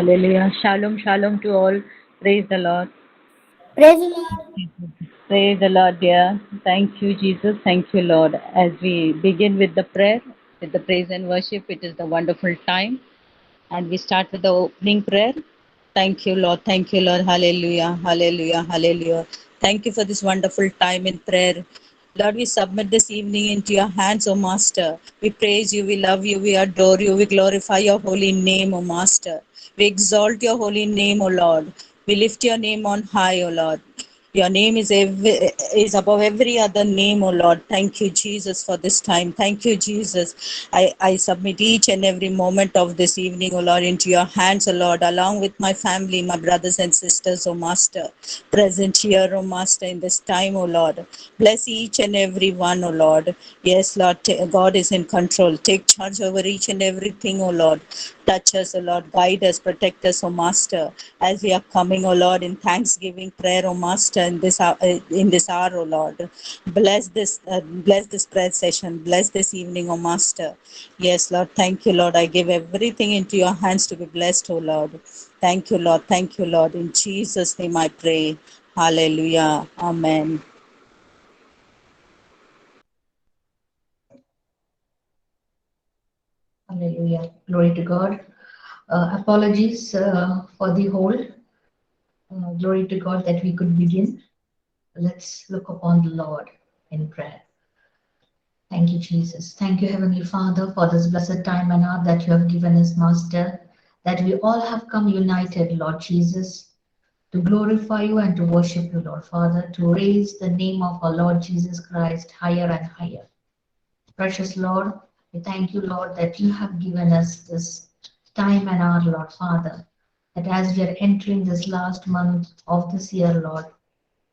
Hallelujah. Shalom, shalom to all. Praise the Lord. Praise the Lord. Praise the Lord, dear. Thank you, Jesus. Thank you, Lord. As we begin with the prayer, with the praise and worship, it is the wonderful time. And we start with the opening prayer. Thank you, Lord. Thank you, Lord. Hallelujah. Hallelujah. Hallelujah. Thank you for this wonderful time in prayer. Lord, we submit this evening into your hands, O Master. We praise you, we love you, we adore you, we glorify your holy name, O Master. We exalt your holy name, O Lord. We lift your name on high, O Lord. Your name is above every other name, O Lord. Thank you, Jesus, for this time. Thank you, Jesus. I submit each and every moment of this evening, O Lord, into your hands, O Lord, along with my family, my brothers and sisters, O Master, present here, O Master, in this time, O Lord. Bless each and every one, O Lord. Yes, Lord, God is in control. Take charge over each and everything, O Lord. Touch us, O Lord. Guide us, protect us, O Master, as we are coming, O Lord, in thanksgiving prayer, O Master, in this hour, O Lord. Bless this prayer session. Bless this evening, O Master. Yes, Lord. Thank you, Lord. I give everything into your hands to be blessed, O Lord. Thank you, Lord. Thank you, Lord. In Jesus' name I pray. Hallelujah. Amen. Hallelujah. Glory to God. Apologies for the hold. Glory to God that we could begin. Let's look upon the Lord in prayer. Thank you, Jesus. Thank you, Heavenly Father, for this blessed time and hour that you have given us, Master, that we all have come united, Lord Jesus, to glorify you and to worship you, Lord Father, to raise the name of our Lord Jesus Christ higher and higher. Precious Lord, we thank you, Lord, that you have given us this time and hour, Lord Father, that as we are entering this last month of this year, Lord,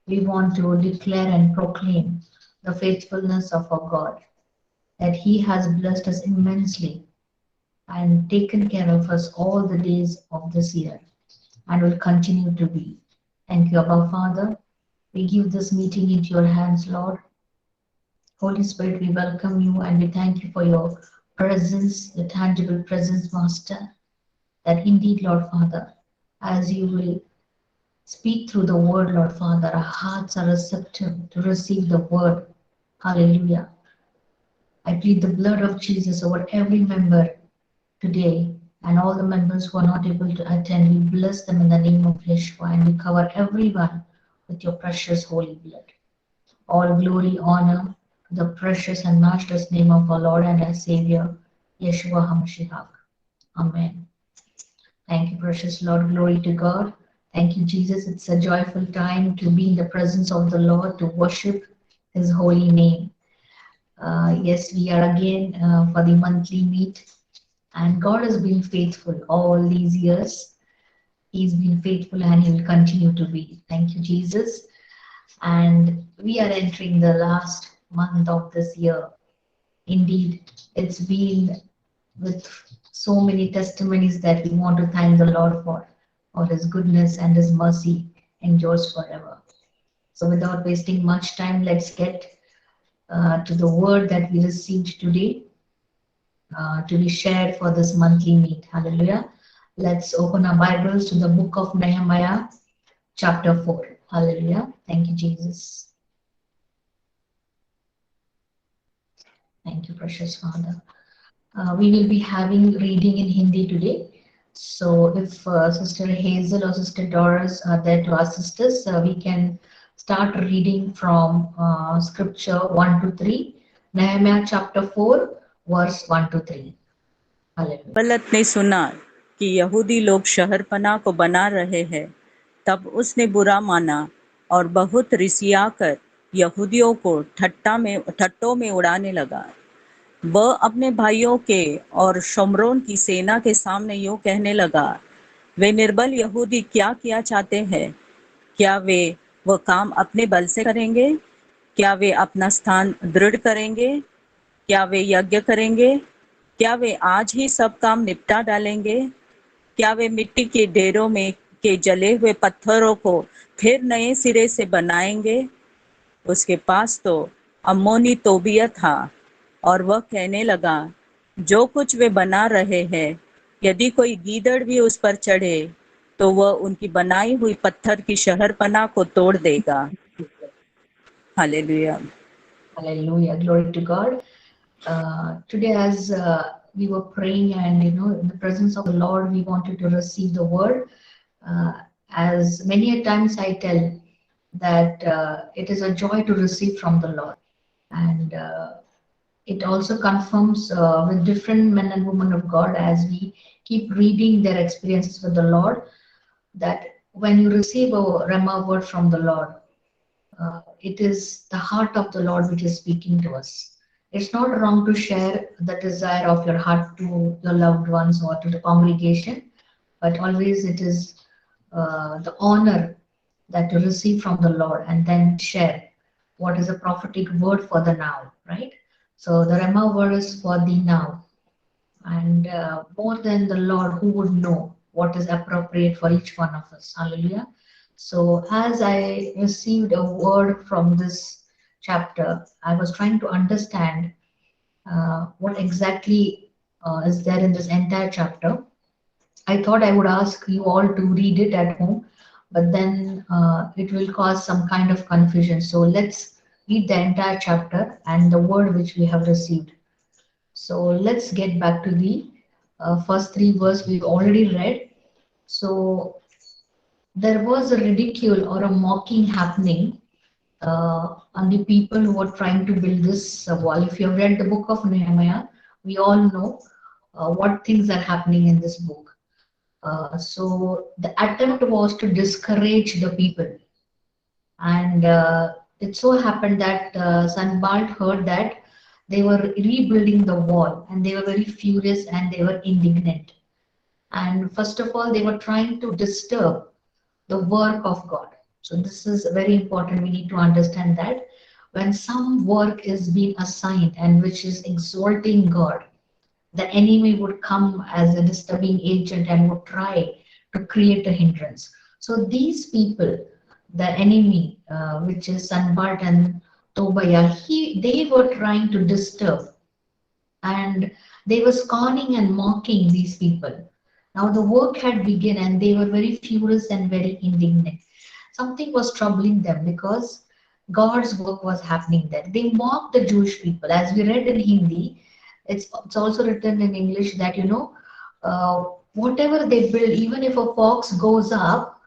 we want to declare and proclaim the faithfulness of our God, that He has blessed us immensely and taken care of us all the days of this year and will continue to be. Thank you, Abba Father. We give this meeting into your hands, Lord. Holy Spirit, we welcome you and we thank you for your presence, your tangible presence, Master. That indeed, Lord Father, as you will speak through the word, Lord Father, our hearts are receptive to receive the word. Hallelujah. I plead the blood of Jesus over every member today and all the members who are not able to attend. We bless them in the name of Yeshua and we cover everyone with your precious holy blood. All glory, honor, the precious and matchless name of our Lord and our Savior, Yeshua HaMashiach. Amen. Thank you, precious Lord. Glory to God. Thank you, Jesus. It's a joyful time to be in the presence of the Lord, to worship His holy name. Yes, we are again for the monthly meet, and God has been faithful all these years. He's been faithful and He will continue to be. Thank you, Jesus. And we are entering the last month of this year. Indeed, it's been with so many testimonies that we want to thank the Lord for His goodness and His mercy endures forever. So, without wasting much time, let's get to the word that we received today to be shared for this monthly meet. Hallelujah. Let's open our Bibles to the book of Nehemiah, chapter 4. Hallelujah. Thank you, Jesus. Thank you, precious Father. We will be having reading in Hindi today. So if Sister Hazel or Sister Doris are there to assist us, we can start reading from scripture 1 to 3, Nehemiah chapter 4, verse 1 to 3. Hallelujah. बलत ने सुना कि यहूदी लोग शहरपनाह को बना रहे हैं, तब उसने बुरा माना और बहुत रिसियाकर यहूदियों को ठट्टों में उड़ाने लगा। वह अपने भाइयों के और शमरोन की सेना के सामने यूं कहने लगा, वे निर्बल यहूदी क्या किया चाहते हैं? क्या वे वह काम अपने बल से करेंगे? क्या वे अपना स्थान दृढ़ करेंगे? क्या वे यज्ञ करेंगे? क्या वे आज ही सब काम निपटा डालेंगे? क्या वे मिट्टी के ढेरों में के जले हुए पत्थरों को फिर नए सिरे से बनाएंगे? उसके पास तो अम्मोनी तोबिया था और वह कहने लगा, जो कुछ वे बना रहे हैं यदि कोई गीदड़ भी उस पर चढ़े तो वह उनकी बनाई हुई पत्थर की शहरपनाह को तोड़ देगा। Hallelujah. Hallelujah. Glory to God. Today, as we were praying and, in the presence of the Lord, we wanted to receive the word. As many a times I tell that it is a joy to receive from the Lord. And it also confirms with different men and women of God as we keep reading their experiences with the Lord, that when you receive a Rhema word from the Lord, it is the heart of the Lord which is speaking to us. It's not wrong to share the desire of your heart to your loved ones or to the congregation, but always it is the honor that you receive from the Lord and then share what is a prophetic word for the now, right? So the Rhema word is for the now, and more than the Lord, who would know what is appropriate for each one of us. Hallelujah. So, as I received a word from this chapter, I was trying to understand what exactly is there in this entire chapter. I thought I would ask you all to read it at home, but then it will cause some kind of confusion. So, let's read the entire chapter and the word which we have received. So let's get back to the first three verses we've already read. So there was a ridicule or a mocking happening on the people who were trying to build this wall. If you have read the book of Nehemiah, we all know what things are happening in this book. So the attempt was to discourage the people, and it so happened that Sanballat heard that they were rebuilding the wall, and they were very furious and they were indignant. And first of all, they were trying to disturb the work of God. So this is very important. We need to understand that when some work is being assigned and which is exalting God, the enemy would come as a disturbing agent and would try to create a hindrance. So these people, the enemy, which is Sanballat and Tobiah, they were trying to disturb, and they were scorning and mocking these people. Now the work had begun and they were very furious and very indignant. Something was troubling them because God's work was happening there. They mocked the Jewish people. As we read in Hindi, it's also written in English that, whatever they build, even if a fox goes up,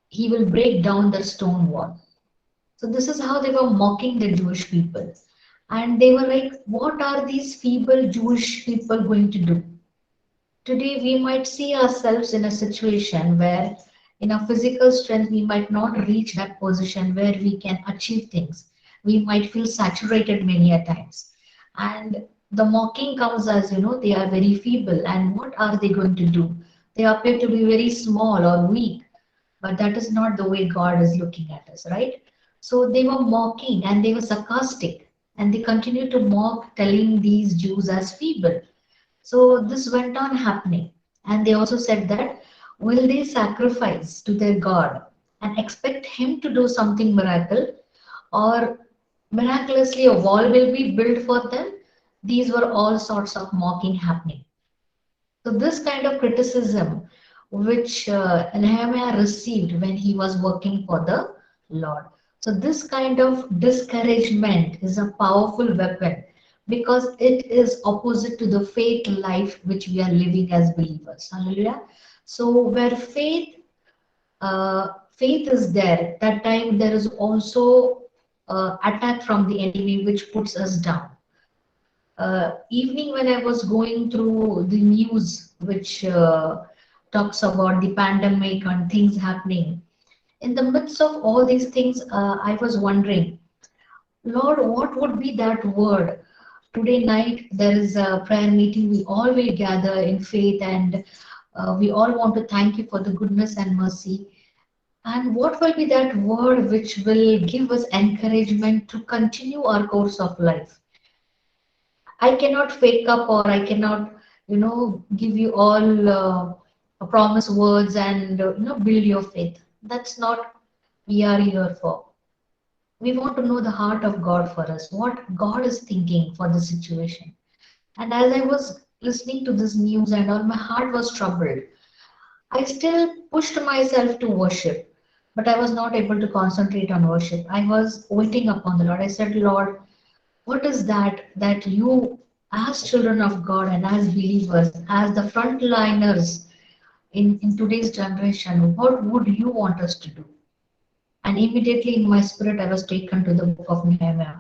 he will break down the stone wall. So this is how they were mocking the Jewish people. And they were like, what are these feeble Jewish people going to do? Today, we might see ourselves in a situation where, in our physical strength, we might not reach that position where we can achieve things. We might feel saturated many a times. And the mocking comes as, they are very feeble. And what are they going to do? They appear to be very small or weak, but that is not the way God is looking at us, right? So they were mocking and they were sarcastic, and they continued to mock, telling these Jews as feeble. So this went on happening. And they also said that, will they sacrifice to their God and expect him to do something miracle, or miraculously a wall will be built for them? These were all sorts of mocking happening. So this kind of criticism which Nehemiah received when he was working for the Lord. So this kind of discouragement is a powerful weapon because it is opposite to the faith life which we are living as believers. Hallelujah. So where faith is there, that time there is also attack from the enemy which puts us down. Evening when I was going through the news, which talks about the pandemic and things happening, in the midst of all these things, I was wondering, Lord, what would be that word? Today night, there is a prayer meeting. We all will gather in faith, and we all want to thank you for the goodness and mercy. And what will be that word which will give us encouragement to continue our course of life? I cannot fake up, or I cannot, give you all promise words and build your faith. That's not we are here for. We want to know the heart of God for us, what God is thinking for the situation. And as I was listening to this news and all, my heart was troubled. I still pushed myself to worship, but I was not able to concentrate on worship. I was waiting upon the Lord. I said, Lord, what is that you, as children of God and as believers, as the frontliners in today's generation, what would you want us to do? And immediately in my spirit, I was taken to the book of Nehemiah,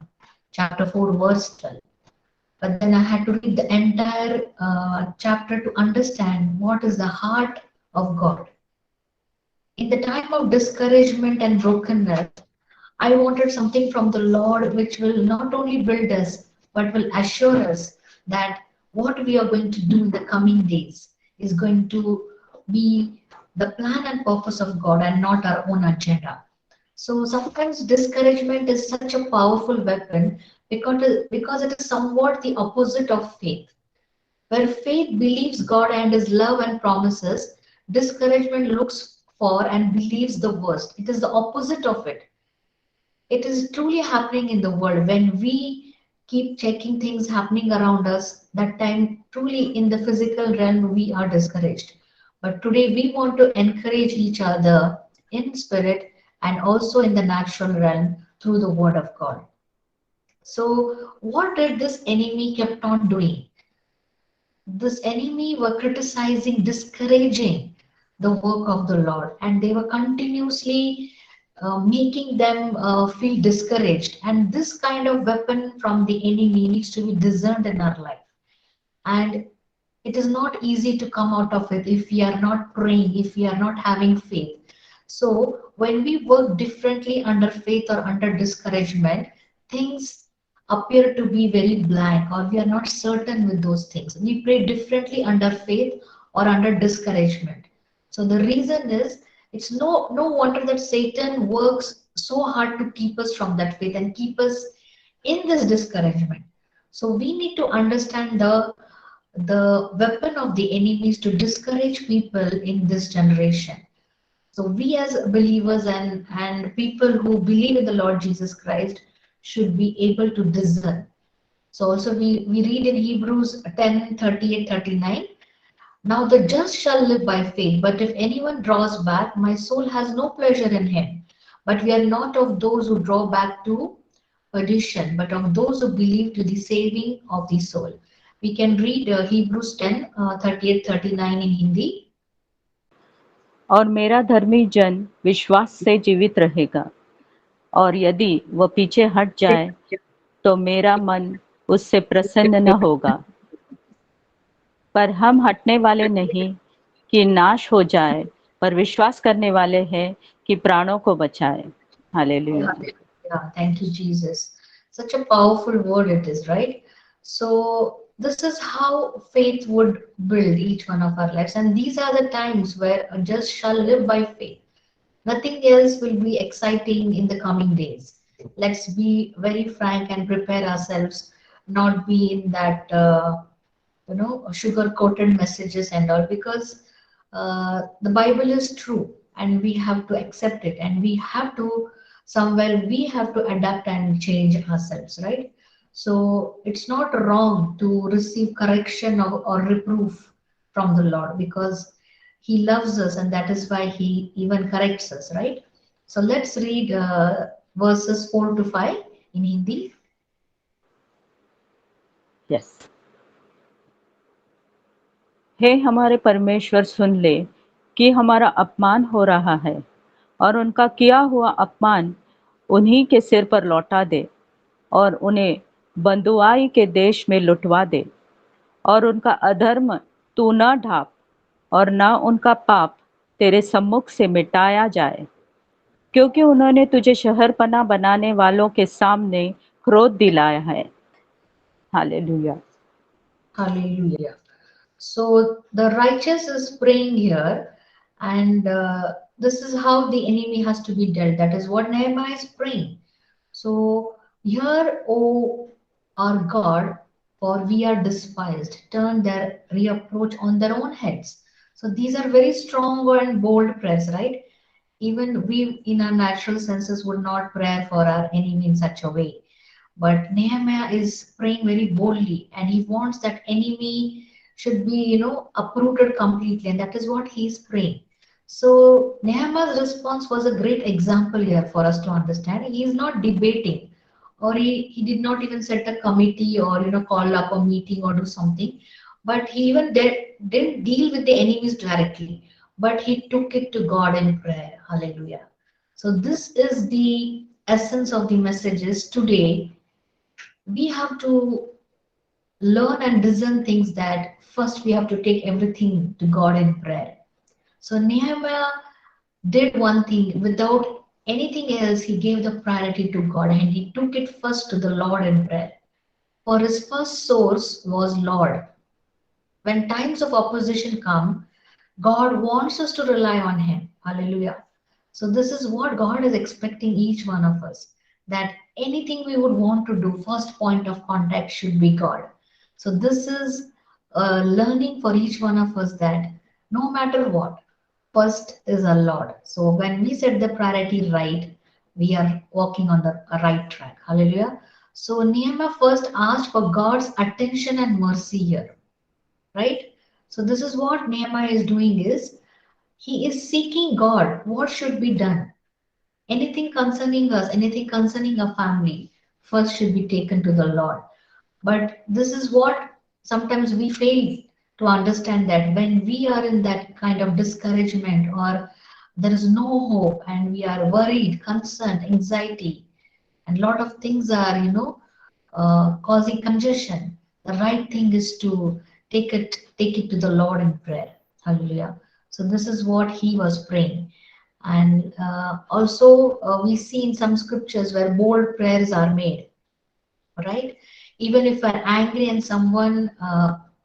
chapter 4, verse 12. But then I had to read the entire chapter to understand what is the heart of God. In the time of discouragement and brokenness, I wanted something from the Lord which will not only build us, but will assure us that what we are going to do in the coming days is going to be the plan and purpose of God and not our own agenda. So sometimes discouragement is such a powerful weapon because it is somewhat the opposite of faith. Where faith believes God and His love and promises, discouragement looks for and believes the worst. It is the opposite of it. It is truly happening in the world when we keep checking things happening around us. That time, truly in the physical realm, we are discouraged. But today, we want to encourage each other in spirit and also in the natural realm through the Word of God. So, what did this enemy kept on doing? This enemy were criticizing, discouraging the work of the Lord, and they were continuously making them feel discouraged. And this kind of weapon from the enemy needs to be discerned in our life. And it is not easy to come out of it if we are not praying, if we are not having faith. So when we work differently under faith or under discouragement, things appear to be very blank, or we are not certain with those things. We pray differently under faith or under discouragement. So the reason is, it's no wonder that Satan works so hard to keep us from that faith and keep us in this discouragement. So we need to understand the weapon of the enemy is to discourage people in this generation. So we as believers and people who believe in the Lord Jesus Christ should be able to discern. So also we read in Hebrews 10:38-39. Now the just shall live by faith, but if anyone draws back, my soul has no pleasure in him. But we are not of those who draw back to perdition, but of those who believe to the saving of the soul. We can read Hebrews 10:38-39 in Hindi. और मेरा धर्मी जन विश्वास से जीवित रहेगा, और यदि वह पीछे हट जाए तो मेरा मन उससे प्रसन्न न होगा। पर हम हटने वाले नहीं कि नाश हो जाए, पर विश्वास करने वाले हैं कि प्राणों को बचाए। Hallelujah. Yeah, thank you, Jesus. Such a powerful word it is, right? So, this is how faith would build each one of our lives. And these are the times where a just shall live by faith. Nothing else will be exciting in the coming days. Let's be very frank and prepare ourselves, not be in that, sugar coated messages and all, because the Bible is true and we have to accept it, and we have to somewhere we have to adapt and change ourselves, right? So it's not wrong to receive correction or reproof from the Lord, because He loves us and that is why He even corrects us, right? So let's read verses 4 to 5 in Hindi. Yes. हे हमारे परमेश्वर, सुन ले कि हमारा अपमान हो रहा है, और उनका किया हुआ अपमान उन्हीं के सिर पर लौटा दे, और उन्हें बंदुआई के देश में लुटवा दे, और उनका अधर्म तू न ढाप, और न उनका पाप तेरे सम्मुख से मिटाया जाए, क्योंकि उन्होंने तुझे शहरपनाह बनाने वालों के सामने क्रोध दिलाया है। Hallelujah. Hallelujah. So the righteous is praying here, and this is how the enemy has to be dealt. That is what Nehemiah is praying. So here, O our God, for we are despised, turn their reapproach on their own heads. So these are very strong and bold prayers, right? Even we, in our natural senses, would not pray for our enemy in such a way. But Nehemiah is praying very boldly, and he wants that enemy. should be, uprooted completely, and that is what he is praying. So Nehemiah's response was a great example here for us to understand. He is not debating, or he did not even set a committee or call up a meeting or do something, but he even didn't deal with the enemies directly, but he took it to God in prayer. Hallelujah. So this is the essence of the messages today. We have to learn and discern things, that first we have to take everything to God in prayer. So Nehemiah did one thing without anything else. He gave the priority to God and he took it first to the Lord in prayer. For his first source was Lord. When times of opposition come, God wants us to rely on him. Hallelujah. So this is what God is expecting each one of us, that anything we would want to do, first point of contact should be God. So this is a learning for each one of us, that no matter what, first is our Lord. So when we set the priority right, we are walking on the right track. Hallelujah. So Nehemiah first asked for God's attention and mercy here, right? So this is what Nehemiah is doing, is he is seeking God. What should be done? Anything concerning us, anything concerning our family, first should be taken to the Lord. But this is what sometimes we fail to understand, that when we are in that kind of discouragement, or there is no hope and we are worried, concerned, anxiety, and a lot of things are, causing congestion, the right thing is to take it to the Lord in prayer. Hallelujah. So this is what he was praying. And also, we see in some scriptures where bold prayers are made, right? Even if we're angry and someone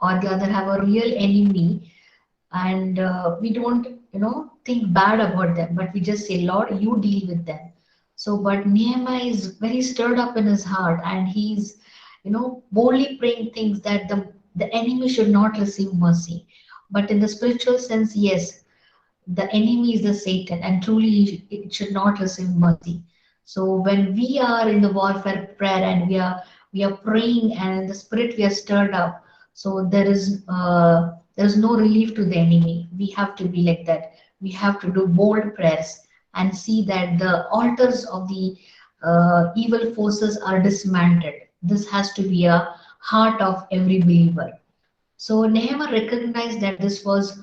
or the other have a real enemy, and we don't, think bad about them, but we just say, Lord, you deal with them. So, but Nehemiah is very stirred up in his heart, and he's, boldly praying things, that the enemy should not receive mercy. But in the spiritual sense, yes, the enemy is the Satan, and truly it should not receive mercy. So when we are in the warfare prayer, and we are praying, and in the spirit we are stirred up, so there is no relief to the enemy. We have to be like that. We have to do bold prayers and see that the altars of the evil forces are dismantled. This has to be a heart of every believer. So Nehemiah recognized that this was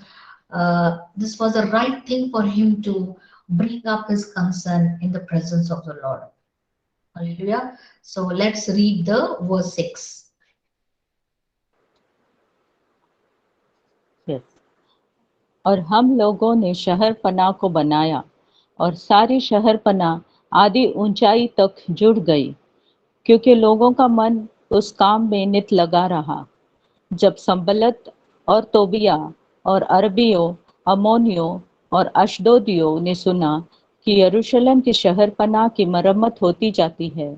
the right thing for him to bring up his concern in the presence of the Lord. Hallelujah. So let's read the verse 6. Yes. और हम लोगों ने शहर पनाह को बनाया और सारी शहर पनाह आधी ऊंचाई तक जुड़ गई, क्योंकि लोगों का मन उस काम में नित लगा रहा। जब संबलत और तोबिया और अरबियों, अमोनियों और अशदोदियों ने सुना कि यरूशलेम की शहर पनाह की मरम्मत होती जाती है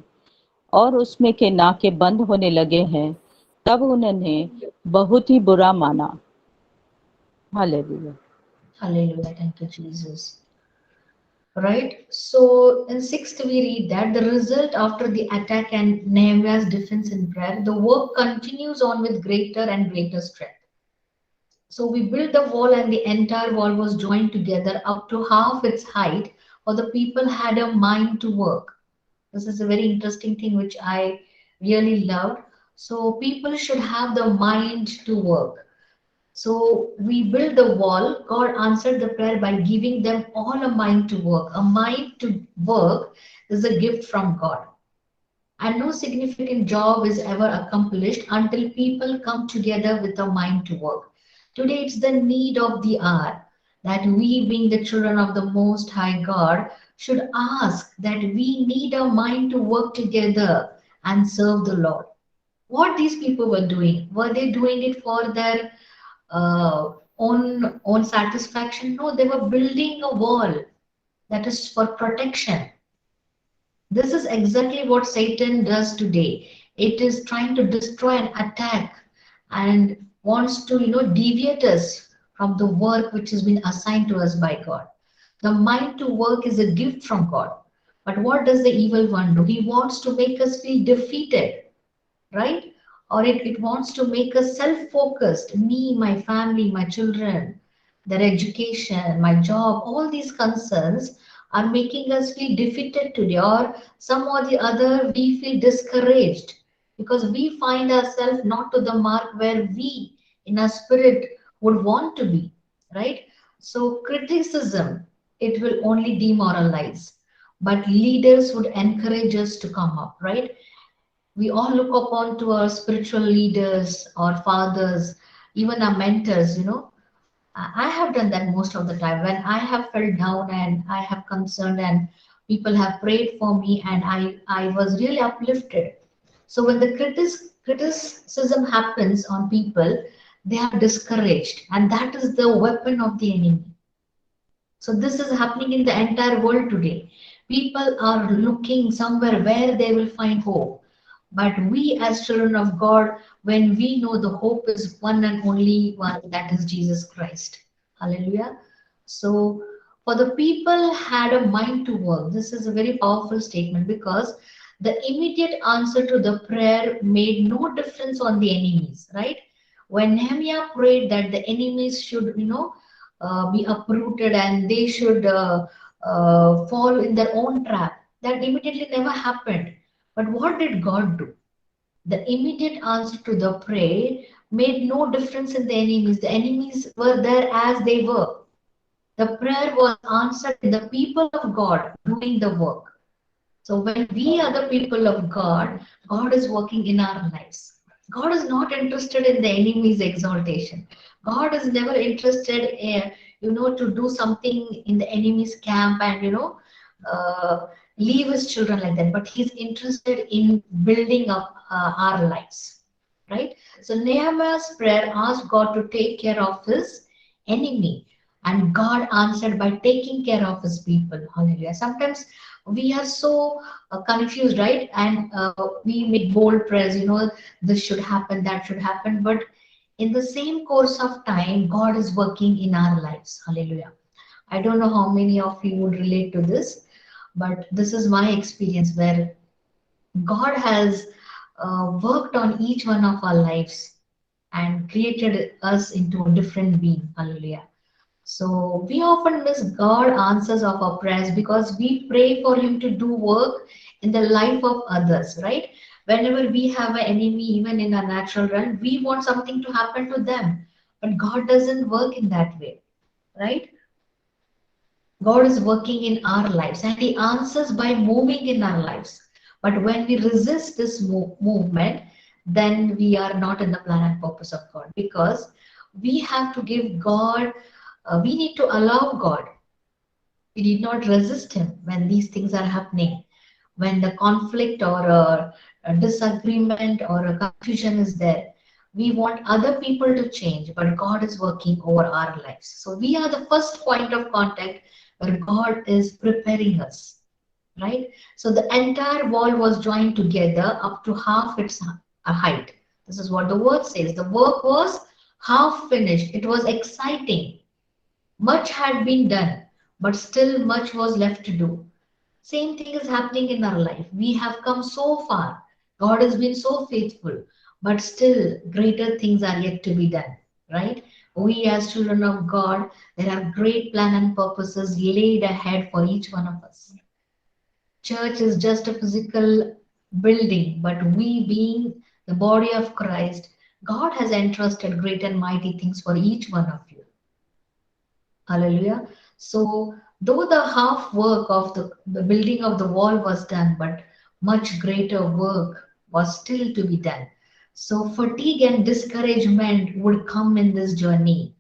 और उसमें के नाके बंद होने लगे हैं, तब उन्होंने बहुत ही बुरा माना। Hallelujah. Hallelujah. Thank you, Jesus. Right. So in sixth, we read that the result after the attack and Nehemiah's defense in prayer, the work continues on with greater and greater strength. So we built the wall, and the entire wall was joined together up to half its height, for the people had a mind to work. This is a very interesting thing which I really loved. So people should have the mind to work. So we built the wall. God answered the prayer by giving them all a mind to work. A mind to work is a gift from God. And no significant job is ever accomplished until people come together with a mind to work. Today, it's the need of the hour that we, being the children of the Most High God, should ask that we need a mind to work together and serve the Lord. What these people were they doing it for their own satisfaction? No, they were building a wall that is for protection. This is exactly what Satan does today. It is trying to destroy and attack, and wants to, deviate us from the work which has been assigned to us by God. The mind to work is a gift from God. But what does the evil one do? He wants to make us feel defeated, right? or it wants to make us self-focused. Me, my family, my children, their education, my job, all these concerns are making us feel defeated today, or some or the other we feel discouraged because we find ourselves not to the mark where we in our spirit would want to be, right? So criticism, it will only demoralize, but leaders would encourage us to come up, right? We all look upon to our spiritual leaders or fathers, even our mentors, you know. I have done that most of the time when I have felt down and I have concerned and people have prayed for me and I was really uplifted. So when the criticism happens on people, they are discouraged, and that is the weapon of the enemy. So this is happening in the entire world today. People are looking somewhere where they will find hope. But we, as children of God, when we know the hope is one and only one, that is Jesus Christ. Hallelujah. So, for the people had a mind to work. This is a very powerful statement because the immediate answer to the prayer made no difference on the enemies, right? When Nehemiah prayed that the enemies should, be uprooted and they should fall in their own trap, that immediately never happened. But what did God do? The immediate answer to the prayer made no difference in the enemies. The enemies were there as they were. The prayer was answered in the people of God doing the work. So when we are the people of God, God is working in our lives. God is not interested in the enemy's exaltation. God is never interested in, to do something in the enemy's camp and, leave his children like that. But he's interested in building up our lives, right? So Nehemiah's prayer asked God to take care of his enemy, and God answered by taking care of his people. Hallelujah. Sometimes we are so confused, right? And we make bold prayers, this should happen, that should happen. But in the same course of time, God is working in our lives. Hallelujah. I don't know how many of you would relate to this, but this is my experience where God has worked on each one of our lives and created us into a different being. Hallelujah. So we often miss God answers of our prayers because we pray for Him to do work in the life of others, right? Whenever we have an enemy, even in our natural realm, we want something to happen to them. But God doesn't work in that way, right? God is working in our lives and He answers by moving in our lives. But when we resist this movement, then we are not in the plan and purpose of God because we have to give God, we need to allow God. We need not resist Him when these things are happening. When the conflict or a disagreement or a confusion is there, we want other people to change, but God is working over our lives. So we are the first point of contact where God is preparing us, right? So the entire wall was joined together up to half its height. This is what the word says. The work was half finished. It was exciting. Much had been done, but still much was left to do. Same thing is happening in our life. We have come so far. God has been so faithful, but still greater things are yet to be done, right? We as children of God, there are great plan and purposes laid ahead for each one of us. Church is just a physical building, but we being the body of Christ, God has entrusted great and mighty things for each one of you. Hallelujah. So, though the half work of the building of the wall was done, but much greater work was still to be done. So, fatigue and discouragement would come in this journey.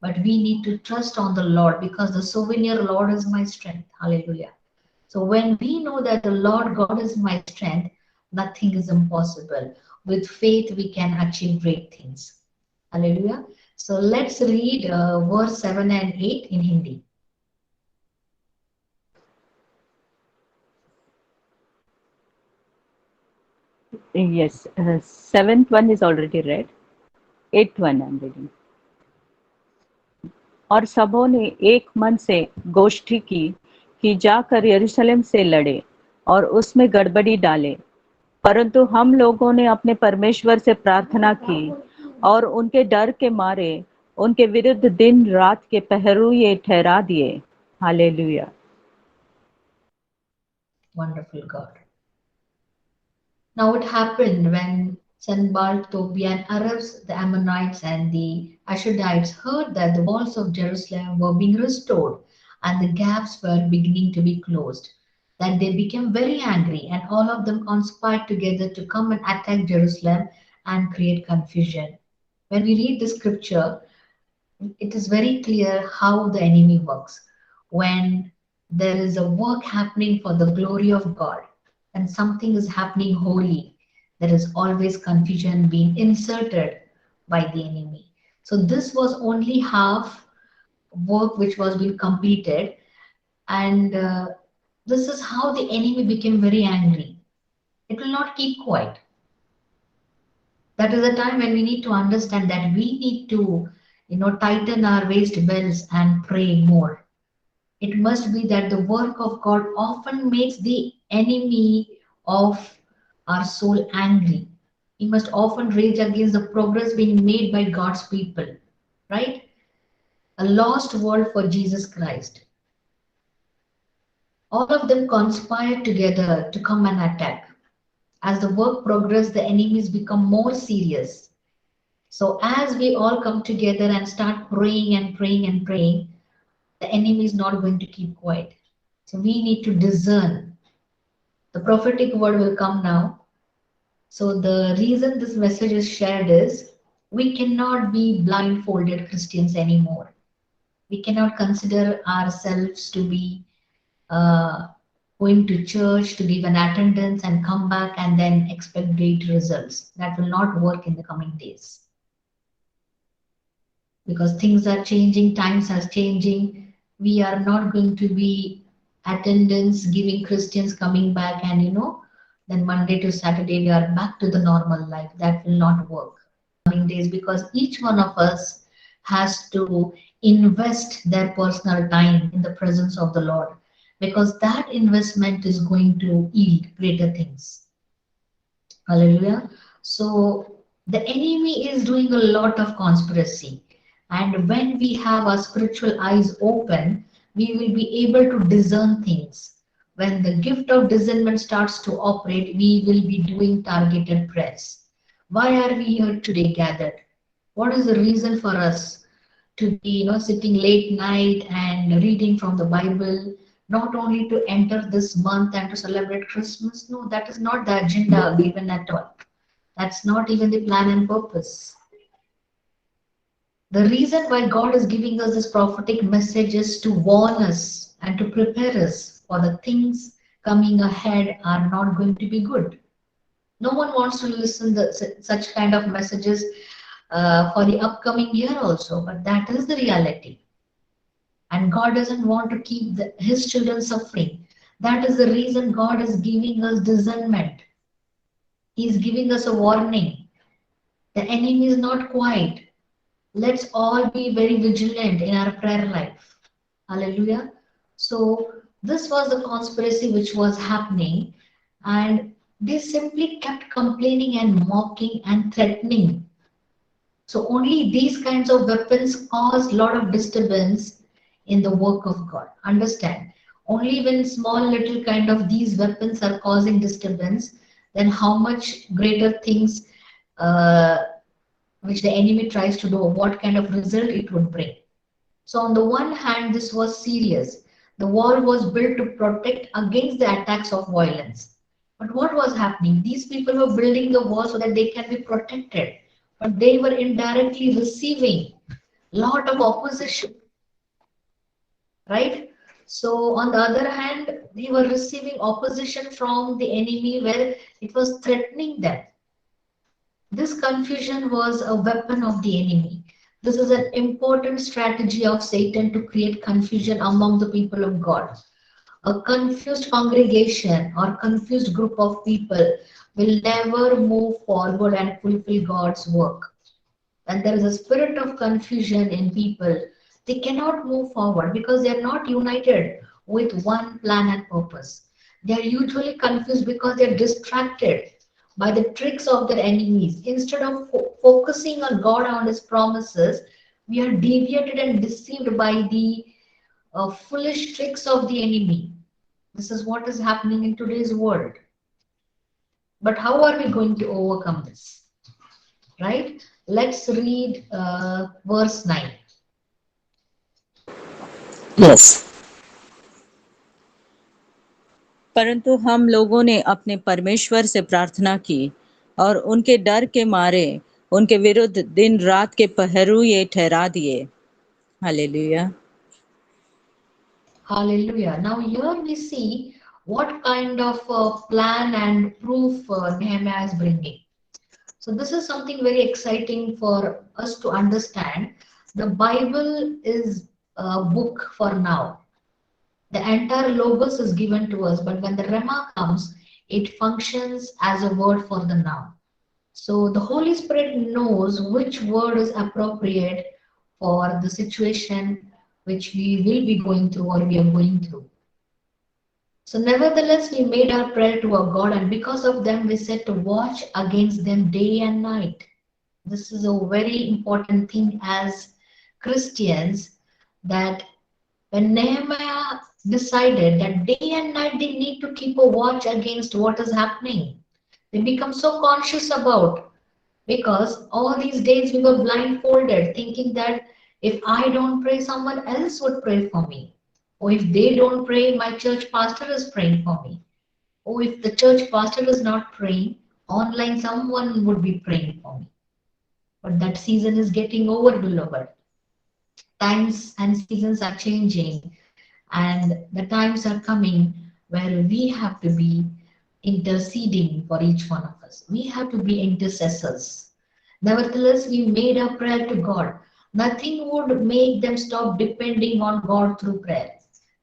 But we need to trust on the Lord because the souvenir Lord is my strength. Hallelujah. So, when we know that the Lord God is my strength, nothing is impossible. With faith, we can achieve great things. Hallelujah. So let's read verse 7 and 8 in Hindi. Yes, seventh one is already read. Eighth one I'm reading. और सबों ने एक मन से गोष्ठी की कि जाकर यरूशलेम से लड़े और उसमें गड़बड़ी डाले परंतु हम लोगों ने अपने परमेश्वर से प्रार्थना की और उनके डर के मारे उनके विरुद्ध दिन रात के पहरू ये ठहरा दिए। Hallelujah. Wonderful God. Now it happened when Sanballat, Tobiah, and Arabs, the Ammonites, and the Ashdodites heard that the walls of Jerusalem were being restored and the gaps were beginning to be closed, that they became very angry, and all of them conspired together to come and attack Jerusalem and create confusion. When we read the scripture, it is very clear how the enemy works. When there is a work happening for the glory of God and something is happening holy, there is always confusion being inserted by the enemy. So this was only half work which was being completed, and this is how the enemy became very angry. It will not keep quiet. That is the time when we need to understand that we need to, tighten our waist belts and pray more. It must be that the work of God often makes the enemy of our soul angry. He must often rage against the progress being made by God's people, right? A lost world for Jesus Christ. All of them conspired together to come and attack. As the work progressed, the enemies become more serious. So as we all come together and start praying and praying and praying, the enemy is not going to keep quiet. So we need to discern. The prophetic word will come now. So the reason this message is shared is we cannot be blindfolded Christians anymore. We cannot consider ourselves to be uh, going to church to give an attendance and come back and then expect great results. That will not work in the coming days, because things are changing, times are changing. We are not going to be attendance giving Christians coming back and then Monday to Saturday we are back to the normal life. That will not work coming days, because each one of us has to invest their personal time in the presence of the Lord, because that investment is going to yield greater things. Hallelujah. So the enemy is doing a lot of conspiracy. And when we have our spiritual eyes open, we will be able to discern things. When the gift of discernment starts to operate, we will be doing targeted prayers. Why are we here today gathered? What is the reason for us to be, sitting late night and reading from the Bible, not only to enter this month and to celebrate Christmas? No, that is not the agenda given at all. That's not even the plan and purpose. The reason why God is giving us this prophetic message is to warn us and to prepare us for the things coming ahead are not going to be good. No one wants to listen to such kind of messages for the upcoming year also, but that is the reality. And God doesn't want to keep his children suffering. That is the reason God is giving us discernment. He is giving us a warning. The enemy is not quiet. Let's all be very vigilant in our prayer life. Hallelujah. So this was the conspiracy which was happening, and they simply kept complaining and mocking and threatening. So only these kinds of weapons cause a lot of disturbance in the work of God. Understand? Only when small little kind of these weapons are causing disturbance, then how much greater things uh, which the enemy tries to do, what kind of result it would bring. So on the one hand, this was serious. The wall was built to protect against the attacks of violence. But what was happening? These people were building the wall so that they can be protected, but they were indirectly receiving lot of opposition, right? So on the other hand, they were receiving opposition from the enemy where it was threatening them. This confusion was a weapon of the enemy. This is an important strategy of Satan to create confusion among the people of God. A confused congregation or confused group of people will never move forward and fulfill God's work. When there is a spirit of confusion in people, they cannot move forward because they are not united with one plan and purpose. They are usually confused because they are distracted by the tricks of their enemies. Instead of focusing on God and His promises, we are deviated and deceived by the foolish tricks of the enemy. This is what is happening in today's world. But how are we going to overcome this? Right? Let's read verse 9. Yes. परंतु हम लोगों ने अपने परमेश्वर से प्रार्थना की और उनके डर के मारे उनके विरुद्ध दिन रात के पहरु ये ठहरा दिए। Hallelujah. Hallelujah. Now here we see what kind of plan and proof Nehemiah is bringing. So this is something very exciting for us to understand. The Bible is a book for now. The entire logos is given to us, but when the Rema comes, it functions as a word for the now. So the Holy Spirit knows which word is appropriate for the situation which we will be going through or we are going through. So nevertheless, we made our prayer to our God, and because of them, we said to watch against them day and night. This is a very important thing as Christians, that when Nehemiah decided that day and night they need to keep a watch against what is happening, they become so conscious about, because all these days we were blindfolded thinking that if I don't pray, someone else would pray for me. Or if they don't pray, my church pastor is praying for me. Or if the church pastor is not praying, online someone would be praying for me. But that season is getting over, beloved. Times and seasons are changing, and the times are coming where we have to be interceding for each one of us. We have to be intercessors. Nevertheless, we made a prayer to God. Nothing would make them stop depending on God through prayer.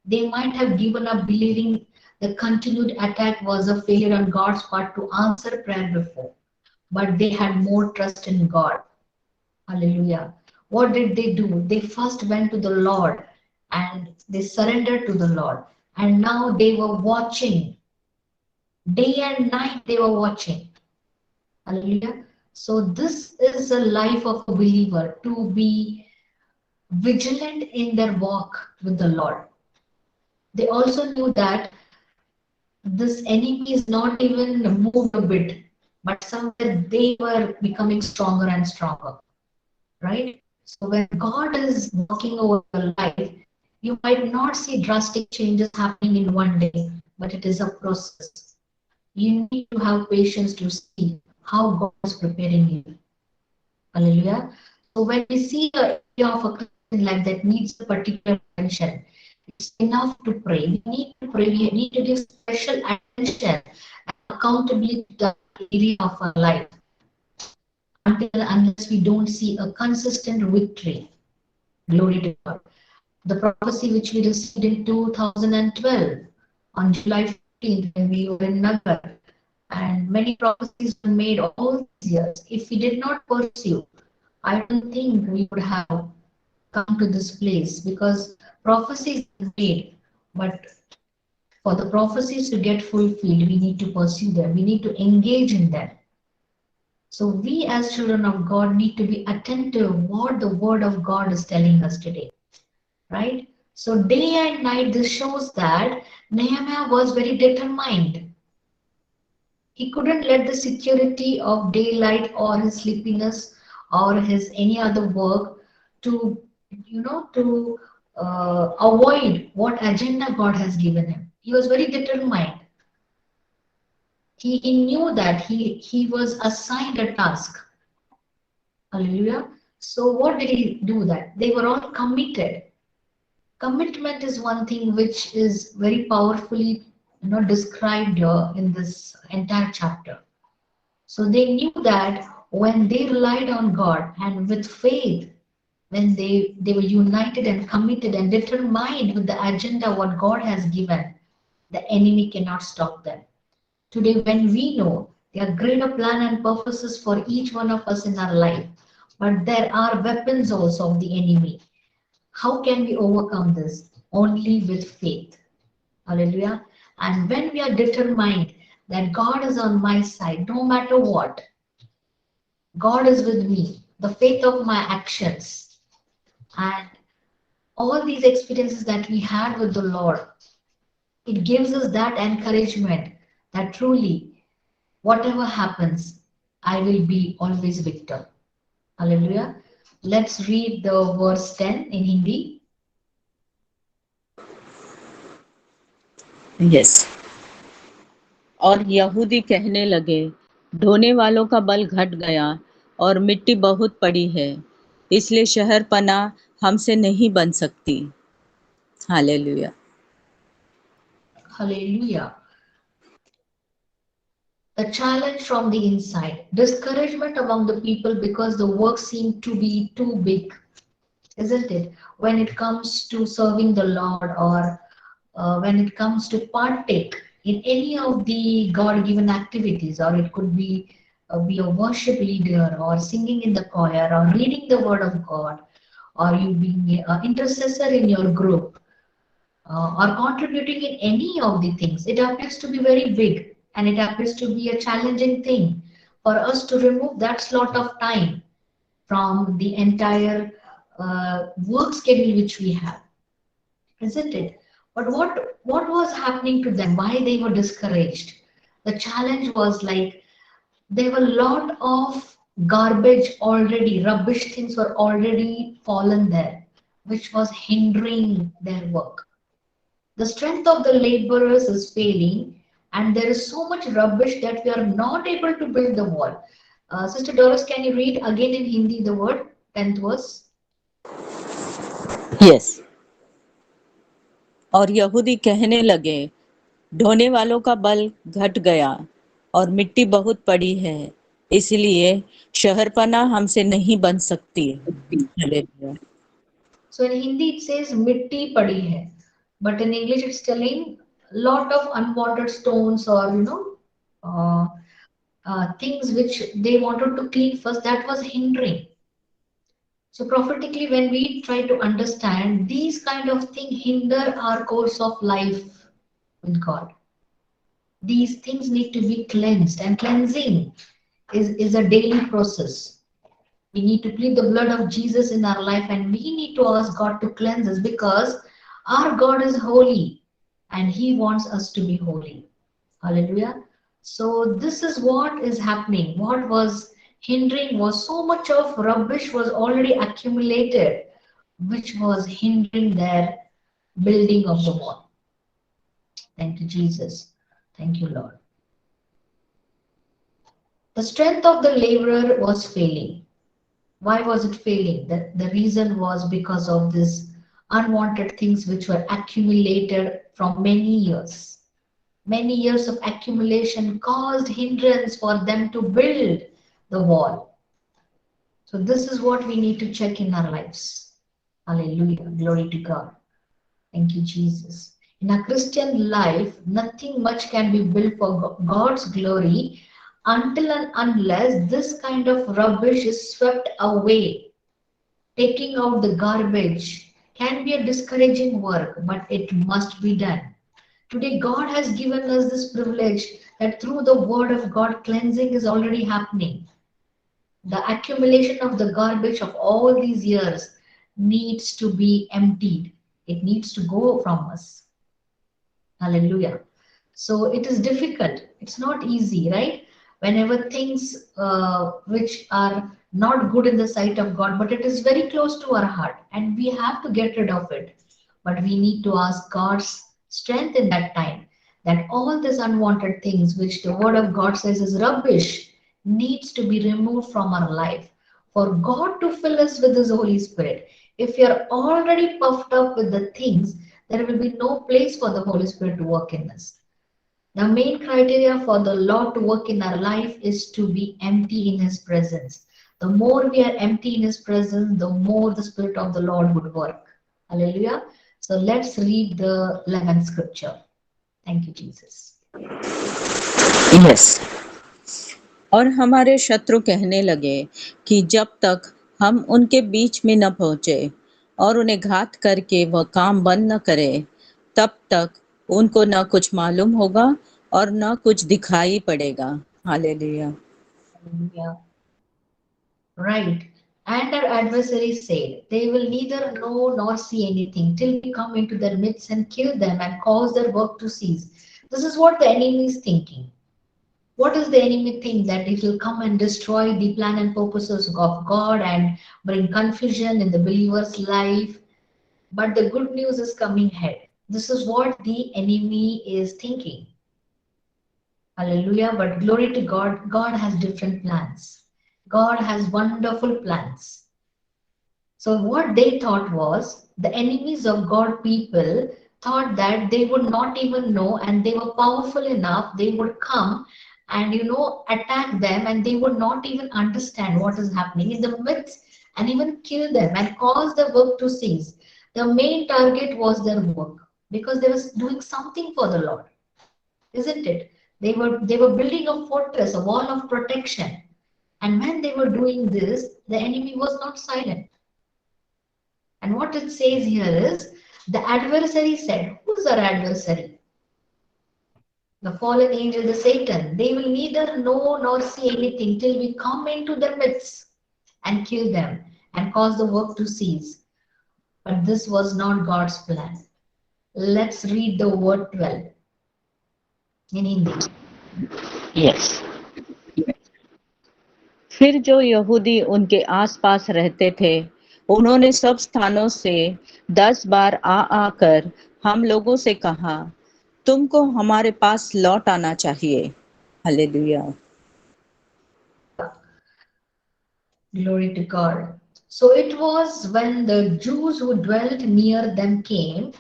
They might have given up believing the continued attack was a failure on God's part to answer prayer before, but they had more trust in God. Hallelujah. What did they do? They first went to the Lord and they surrendered to the Lord. And now they were watching. Day and night they were watching. Hallelujah. So this is the life of a believer, to be vigilant in their walk with the Lord. They also knew that this enemy is not even moved a bit, but somewhere they were becoming stronger and stronger. Right? So when God is walking over your life, you might not see drastic changes happening in one day, but it is a process. You need to have patience to see how God is preparing you. Hallelujah. So when we see an area of a Christian life that needs a particular attention, it's enough to pray. We need to pray. We need to give special attention and accountability to that area of our life, until unless we don't see a consistent victory. Glory to God. The prophecy which we received in 2012 on July 15th when we were in Nagar, and many prophecies were made all these years. If we did not pursue, I don't think we would have come to this place, because prophecies are made, but for the prophecies to get fulfilled, we need to pursue them. We need to engage in them. So we as children of God need to be attentive what the word of God is telling us today, right? So day and night, this shows that Nehemiah was very determined. He couldn't let the security of daylight or his sleepiness or his any other work to, avoid what agenda God has given him. He was very determined. He knew that he was assigned a task. Hallelujah. So what did he do that? They were all committed. Commitment is one thing which is very powerfully described here in this entire chapter. So they knew that when they relied on God and with faith, when they were united and committed and determined with the agenda what God has given, the enemy cannot stop them. Today, when we know there are greater plan and purposes for each one of us in our life, but there are weapons also of the enemy. How can we overcome this? Only with faith. Hallelujah. And when we are determined, that God is on my side no matter what. God is with me, the faith of my actions, and all these experiences that we had with the Lord, it gives us that encouragement that truly, whatever happens, I will be always victor. Hallelujah. Let's read the verse 10 in Hindi. Yes. और यहूदी कहने लगे, ढोने वालों का बल घट गया और मिट्टी बहुत पड़ी है, इसलिए शहर पनाह हमसे नहीं बन सकती। Hallelujah. Hallelujah. The challenge from the inside, discouragement among the people because the work seemed to be too big, isn't it? When it comes to serving the Lord, or when it comes to partake in any of the God-given activities, or it could be a worship leader, or singing in the choir, or reading the Word of God, or you being an intercessor in your group, or contributing in any of the things, it appears to be very big and it appears to be a challenging thing for us to remove that slot of time from the entire work schedule which we have, isn't it? But what was happening to them? Why they were discouraged? The challenge was like there were a lot of garbage already, rubbish things were already fallen there, which was hindering their work. The strength of the laborers is failing, and there is so much rubbish that we are not able to build the wall. Sister Doris, can you read again in Hindi the word 10th verse? Yes. और यहूदी कहने लगे, ढोने वालों का बल घट गया और मिट्टी बहुत पड़ी है, इसलिए शहरपनाह हमसे नहीं बन सकती। Hallelujah. So in Hindi it says mitti padi hai, but in English it's telling lot of unwanted stones, or uh, things which they wanted to clean first, that was hindering. So prophetically, when we try to understand these kind of things hinder our course of life with God. These things need to be cleansed, and cleansing is a daily process. We need to plead the blood of Jesus in our life, and we need to ask God to cleanse us because our God is holy and He wants us to be holy. Hallelujah. So this is what is happening. What was hindering was so much of rubbish was already accumulated, which was hindering their building of the wall. Thank you, Jesus. Thank you, Lord. The strength of the laborer was failing. Why was it failing? The reason was because of this unwanted things which were accumulated from many years. Many years of accumulation caused hindrance for them to build the wall. So this is what we need to check in our lives. Hallelujah. Glory to God. Thank you, Jesus. In a Christian life, nothing much can be built for God's glory until and unless this kind of rubbish is swept away. Taking out the garbage can be a discouraging work, but it must be done. Today, God has given us this privilege that through the Word of God, cleansing is already happening. The accumulation of the garbage of all these years needs to be emptied. It needs to go from us. Hallelujah. So it is difficult. It's not easy, right? Whenever things which are not good in the sight of God, but it is very close to our heart and we have to get rid of it. But we need to ask God's strength in that time, that all these unwanted things which the Word of God says is rubbish needs to be removed from our life for God to fill us with His Holy Spirit. If you're already puffed up with the things, there will be no place for the Holy Spirit to work in us. The main criteria for the Lord to work in our life is to be empty in His presence. The more we are empty in His presence, the more the Spirit of the Lord would work. Hallelujah. So let's read the 11th scripture. Thank you, Jesus. Yes. और हमारे शत्रु कहने लगे कि जब तक हम उनके बीच में न पहुंचे और उन्हें घात करके वह काम बंद न करे, तब तक उनको न कुछ मालूम होगा और न कुछ दिखाई पड़ेगा। Hallelujah. Hallelujah. Right. And our adversary said, they will neither know nor see anything till we come into their midst and kill them and cause their work to cease. This is what the enemy is thinking. What does the enemy think? That it will come and destroy the plan and purposes of God and bring confusion in the believer's life. But the good news is coming ahead. This is what the enemy is thinking. Hallelujah. But glory to God. God has different plans. God has wonderful plans. So what they thought was the enemies of God people thought that they would not even know and they were powerful enough, they would come and attack them and they would not even understand what is happening in the midst and even kill them and cause the work to cease. The main target was their work because they were doing something for the Lord, isn't it? They were building a fortress, a wall of protection. And when they were doing this, the enemy was not silent. And what it says here is the adversary said, who's our adversary? The fallen angel, the Satan. They will neither know nor see anything till we come into their midst and kill them and cause the work to cease. But this was not God's plan. Let's read the word 12 in Hindi. Yes. फिर जो यहूदी उनके आसपास रहते थे, उन्होंने सब स्थानों से 10 बार आकर हम लोगों से कहा, तुमको हमारे पास लौट आना चाहिए। Hallelujah. Glory to God. So it was when the Jews who dwelt near them came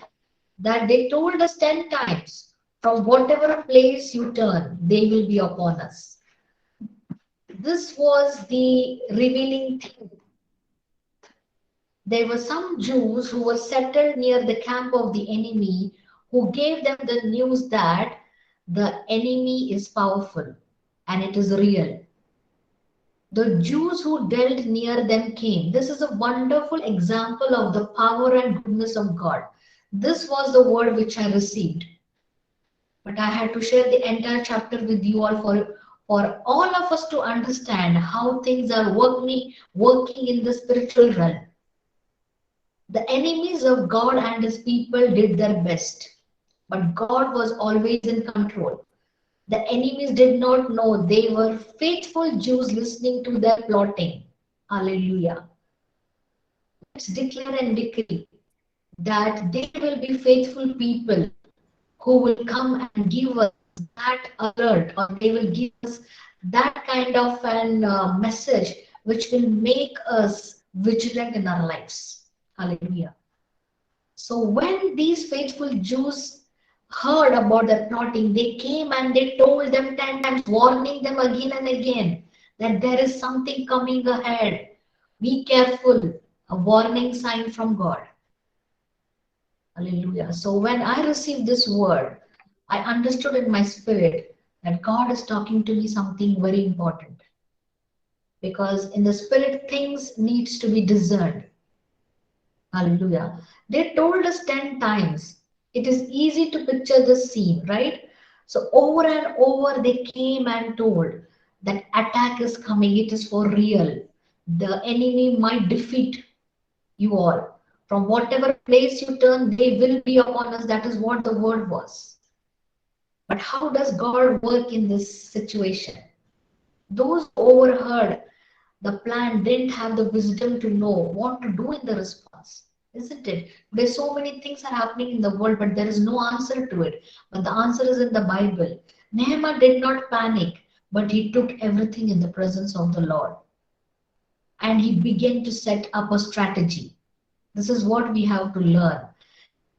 that they told us 10 times, from whatever place you turn, they will be upon us. This was the revealing thing. There were some Jews who were settled near the camp of the enemy who gave them the news that the enemy is powerful and it is real. The Jews who dwelt near them came. This is a wonderful example of the power and goodness of God. This was the word which I received. But I had to share the entire chapter with you all for all of us to understand how things are working in the spiritual realm. The enemies of God and his people did their best, but God was always in control. The enemies did not know they were faithful Jews listening to their plotting. Hallelujah. Let's declare and decree that they will be faithful people who will come and give us that alert, or they will give us that kind of an message which will make us vigilant in our lives. Hallelujah. So when these faithful Jews heard about the plotting, they came and they told them 10 times, warning them again and again that there is something coming ahead. Be careful. A warning sign from God. Hallelujah. So when I received this word, I understood in my spirit that God is talking to me something very important. Because in the spirit, things needs to be discerned. Hallelujah. They told us 10 times. It is easy to picture the scene, right? So over and over they came and told that attack is coming. It is for real. The enemy might defeat you all. From whatever place you turn, they will be upon us. That is what the word was. But how does God work in this situation? Those who overheard the plan didn't have the wisdom to know what to do in the response, isn't it? There's so many things are happening in the world, but there is no answer to it. But the answer is in the Bible. Nehemiah did not panic, but he took everything in the presence of the Lord. And he began to set up a strategy. This is what we have to learn.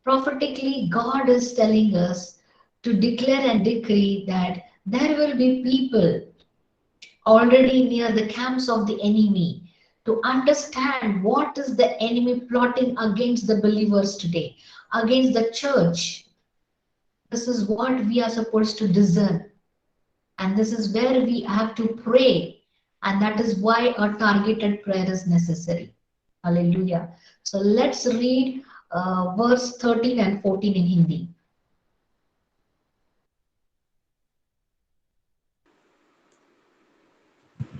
Prophetically, God is telling us to declare and decree that there will be people already near the camps of the enemy to understand what is the enemy plotting against the believers today, against the church. This is what we are supposed to discern. And this is where we have to pray. And that is why a targeted prayer is necessary. Hallelujah. So let's read verse 13 and 14 in Hindi.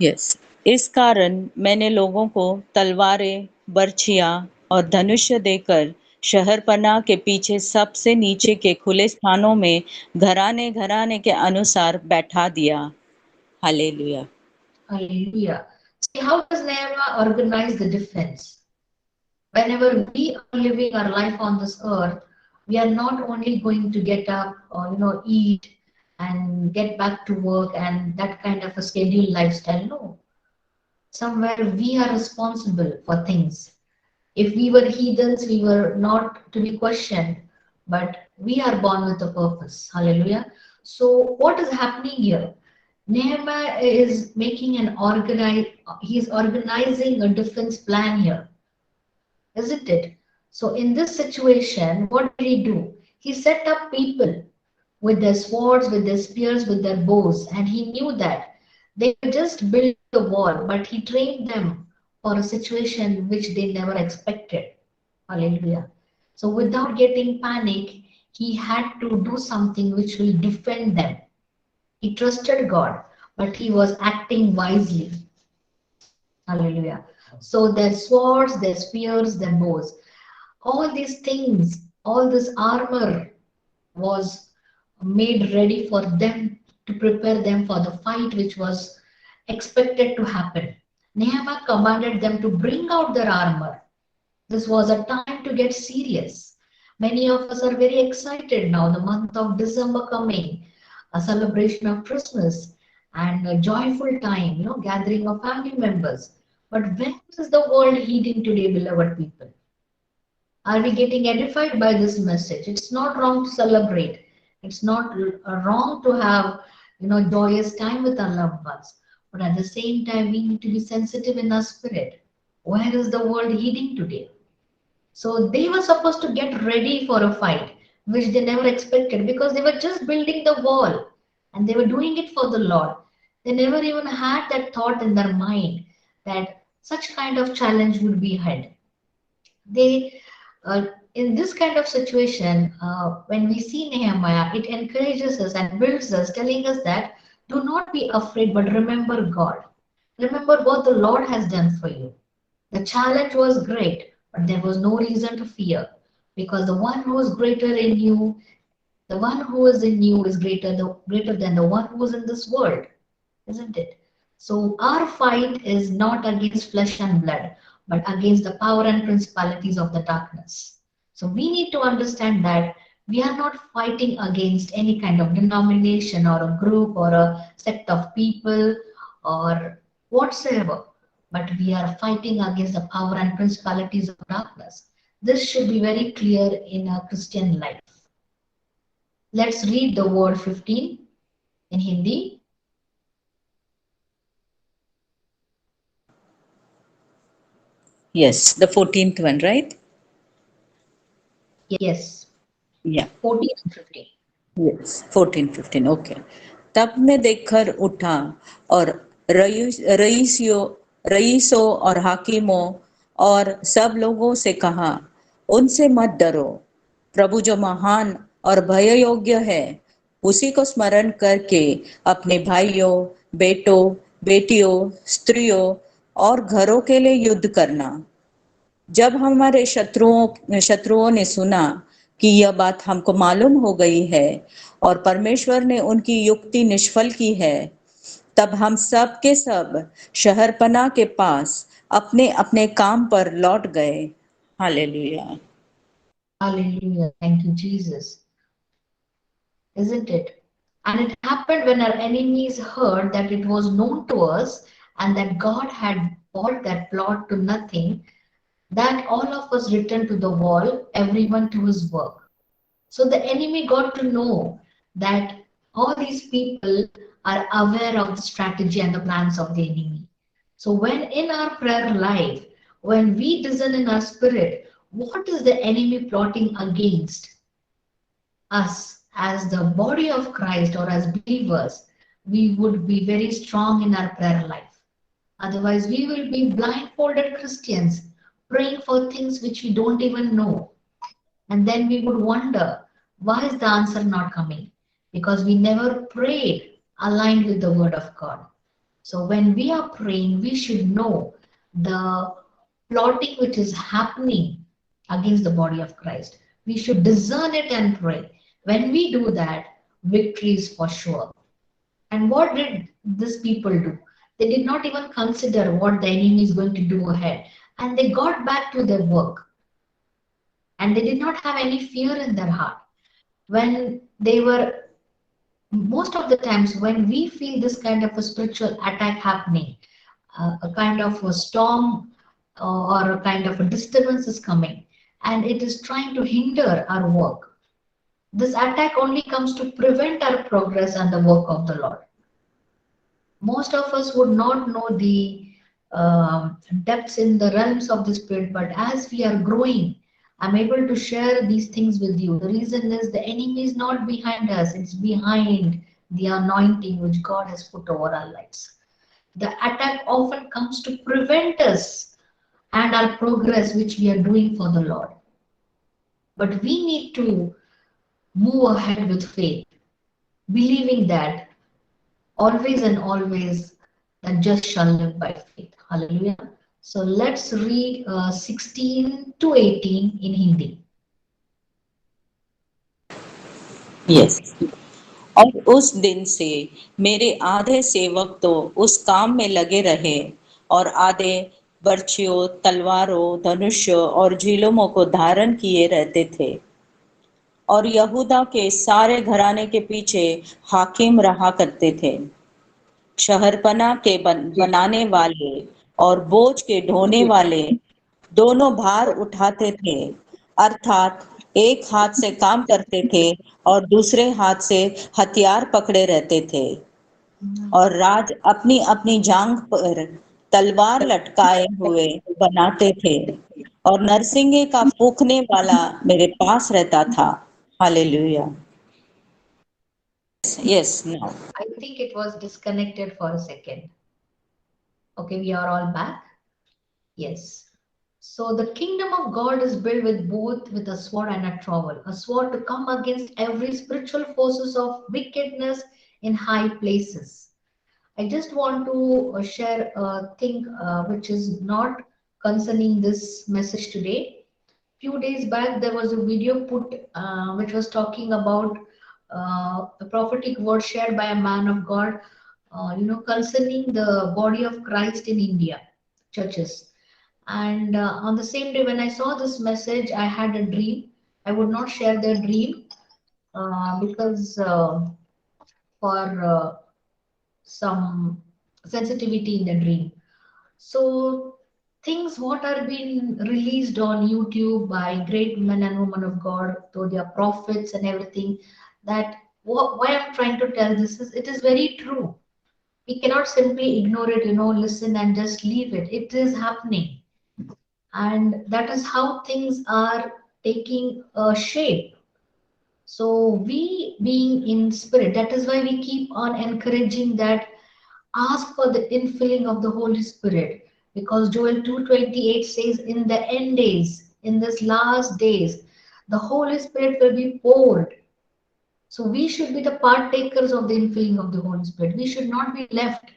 Yes, इस कारण मैंने लोगों को तलवारें, बर्छियां और धनुष्य देकर शहरपनाह के पीछे सबसे नीचे के खुले स्थानों में घराने घराने के अनुसार बैठा दिया। Hallelujah. Hallelujah. See, how does Nehemiah organize the defense? Whenever we are living our life on this earth, we are not only going to get up or eat and get back to work and that kind of a scheduled lifestyle. No, somewhere we are responsible for things. If we were heathens, we were not to be questioned, but we are born with a purpose. Hallelujah. So, what is happening here? Nehemiah is making an organize, he's organizing a defense plan here, isn't it? So, in this situation, what did he do? He set up people with their swords, with their spears, with their bows, and he knew that they were just building the wall, but he trained them for a situation which they never expected. Hallelujah. So, without getting panic, he had to do something which will defend them. He trusted God, but he was acting wisely. Hallelujah. So their swords, their spears, their bows, all these things, all this armor was made ready for them to prepare them for the fight which was expected to happen. Nehemiah commanded them to bring out their armor. This was a time to get serious. Many of us are very excited now, the month of December coming, a celebration of Christmas and a joyful time, gathering of family members. But where is the world heading today, beloved people? Are we getting edified by this message? It's not wrong to celebrate. It's not wrong to have, joyous time with our loved ones. But at the same time, we need to be sensitive in our spirit. Where is the world heading today? So they were supposed to get ready for a fight, which they never expected because they were just building the wall and they were doing it for the Lord. They never even had that thought in their mind that such kind of challenge would be ahead. They, in this kind of situation, when we see Nehemiah, it encourages us and builds us, telling us that do not be afraid, but remember God. Remember what the Lord has done for you. The challenge was great, but there was no reason to fear because the one who is greater in you, the one who is in you is greater than the one who is in this world, isn't it? So our fight is not against flesh and blood, but against the power and principalities of the darkness. So we need to understand that we are not fighting against any kind of denomination or a group or a sect of people or whatsoever, but we are fighting against the power and principalities of darkness. This should be very clear in a Christian life. Let's read the word 15 in Hindi. Yes, the 14th one, right? Yes, Yeah. 14 and 15. Yes 14-15 okay. तब मैं देखकर उठा और रईसियों रईसों और हाकिमों और सब लोगों से कहा, उनसे मत डरो। प्रभु जो महान और भय योग्य है, उसी को स्मरण करके अपने भाइयों, बेटों, बेटियों, स्त्रियों और घरों के लिए युद्ध करना। जब हमारे शत्रुओं ने सुना कि यह बात हमको मालूम हो गई है और परमेश्वर ने उनकी युक्ति निष्फल की है, तब हम सब के सब शहरपनाह के पास अपने अपने काम पर लौट गए। Hallelujah. Hallelujah. Thank you, Jesus. Isn't it? And it happened when our enemies heard that it was known to us and that God had brought that plot to nothing, that all of us returned to the wall, everyone to his work. So the enemy got to know that all these people are aware of the strategy and the plans of the enemy. So when in our prayer life, when we discern in our spirit, what is the enemy plotting against us as the body of Christ or as believers, we would be very strong in our prayer life. Otherwise, we will be blindfolded Christians praying for things which we don't even know. And then we would wonder, why is the answer not coming? Because we never prayed aligned with the word of God. So when we are praying, we should know the plotting which is happening against the body of Christ. We should discern it and pray. When we do that, victory is for sure. And what did these people do? They did not even consider what the enemy is going to do ahead. And they got back to their work. And they did not have any fear in their heart. When they were, most of the times, when we feel this kind of a spiritual attack happening, a kind of a storm or a kind of a disturbance is coming, and it is trying to hinder our work. This attack only comes to prevent our progress and the work of the Lord. Most of us would not know the depths in the realms of the spirit, but as we are growing, I'm able to share these things with you. The reason is the enemy is not behind us, it's behind the anointing which God has put over our lives. The attack often comes to prevent us and our progress which we are doing for the Lord. But we need to move ahead with faith, believing that always and always the just shall live by faith. Hallelujah. So let's read 16 to 18 in Hindi. Yes. और उस दिन से मेरे आधे सेवक तो उस काम में लगे रहे और आधे बर्छियों, तलवारों, धनुष्यों और झिलमों को धारण किए रहते थे और यहूदा के सारे घराने के पीछे हाकिम रहा करते थे। शहरपना के बनाने वाले और बोझ के ढोने वाले दोनों भार उठाते थे, अर्थात एक हाथ से काम करते थे और दूसरे हाथ से हथियार पकड़े रहते थे। और राज अपनी अपनी जांघ पर तलवार लटकाए हुए बनाते थे और नरसिंगे का फूंकने वाला मेरे पास रहता था। Hallelujah. Yes, now I think it was disconnected for a second. Okay, we are all back. Yes. So the kingdom of God is built with both with a sword and a trowel, a sword to come against every spiritual forces of wickedness in high places. I just want to share a thing which is not concerning this message today. Few days back, there was a video put which was talking about a prophetic word shared by a man of God, concerning the body of Christ in India, churches. And on the same day, when I saw this message, I had a dream. I would not share the dream because for some sensitivity in the dream. So things what are being released on YouTube by great men and women of God, though they are prophets and everything, that why I'm trying to tell this is it is very true. We cannot simply ignore it, listen and just leave it. It is happening. And that is how things are taking a shape. So we being in spirit, that is why we keep on encouraging that ask for the infilling of the Holy Spirit, because Joel 2:28 says, in the end days, in this last days, the Holy Spirit will be poured. So we should be the partakers of the infilling of the Holy Spirit. We should not be left.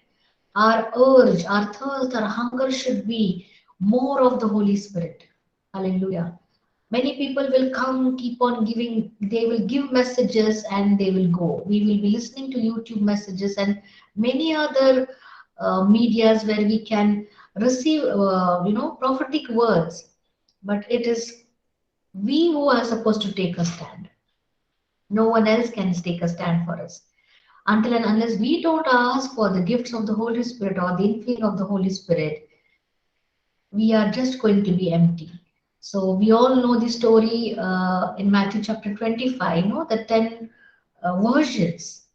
Our urge, our thirst, our hunger should be more of the Holy Spirit. Hallelujah. Many people will come, keep on giving, they will give messages and they will go. We will be listening to YouTube messages and many other medias where we can receive, prophetic words. But it is we who are supposed to take a stand. No one else can take a stand for us. Until and unless we don't ask for the gifts of the Holy Spirit or the infilling of the Holy Spirit, we are just going to be empty. So we all know the story in Matthew chapter 25, the 10 virgins,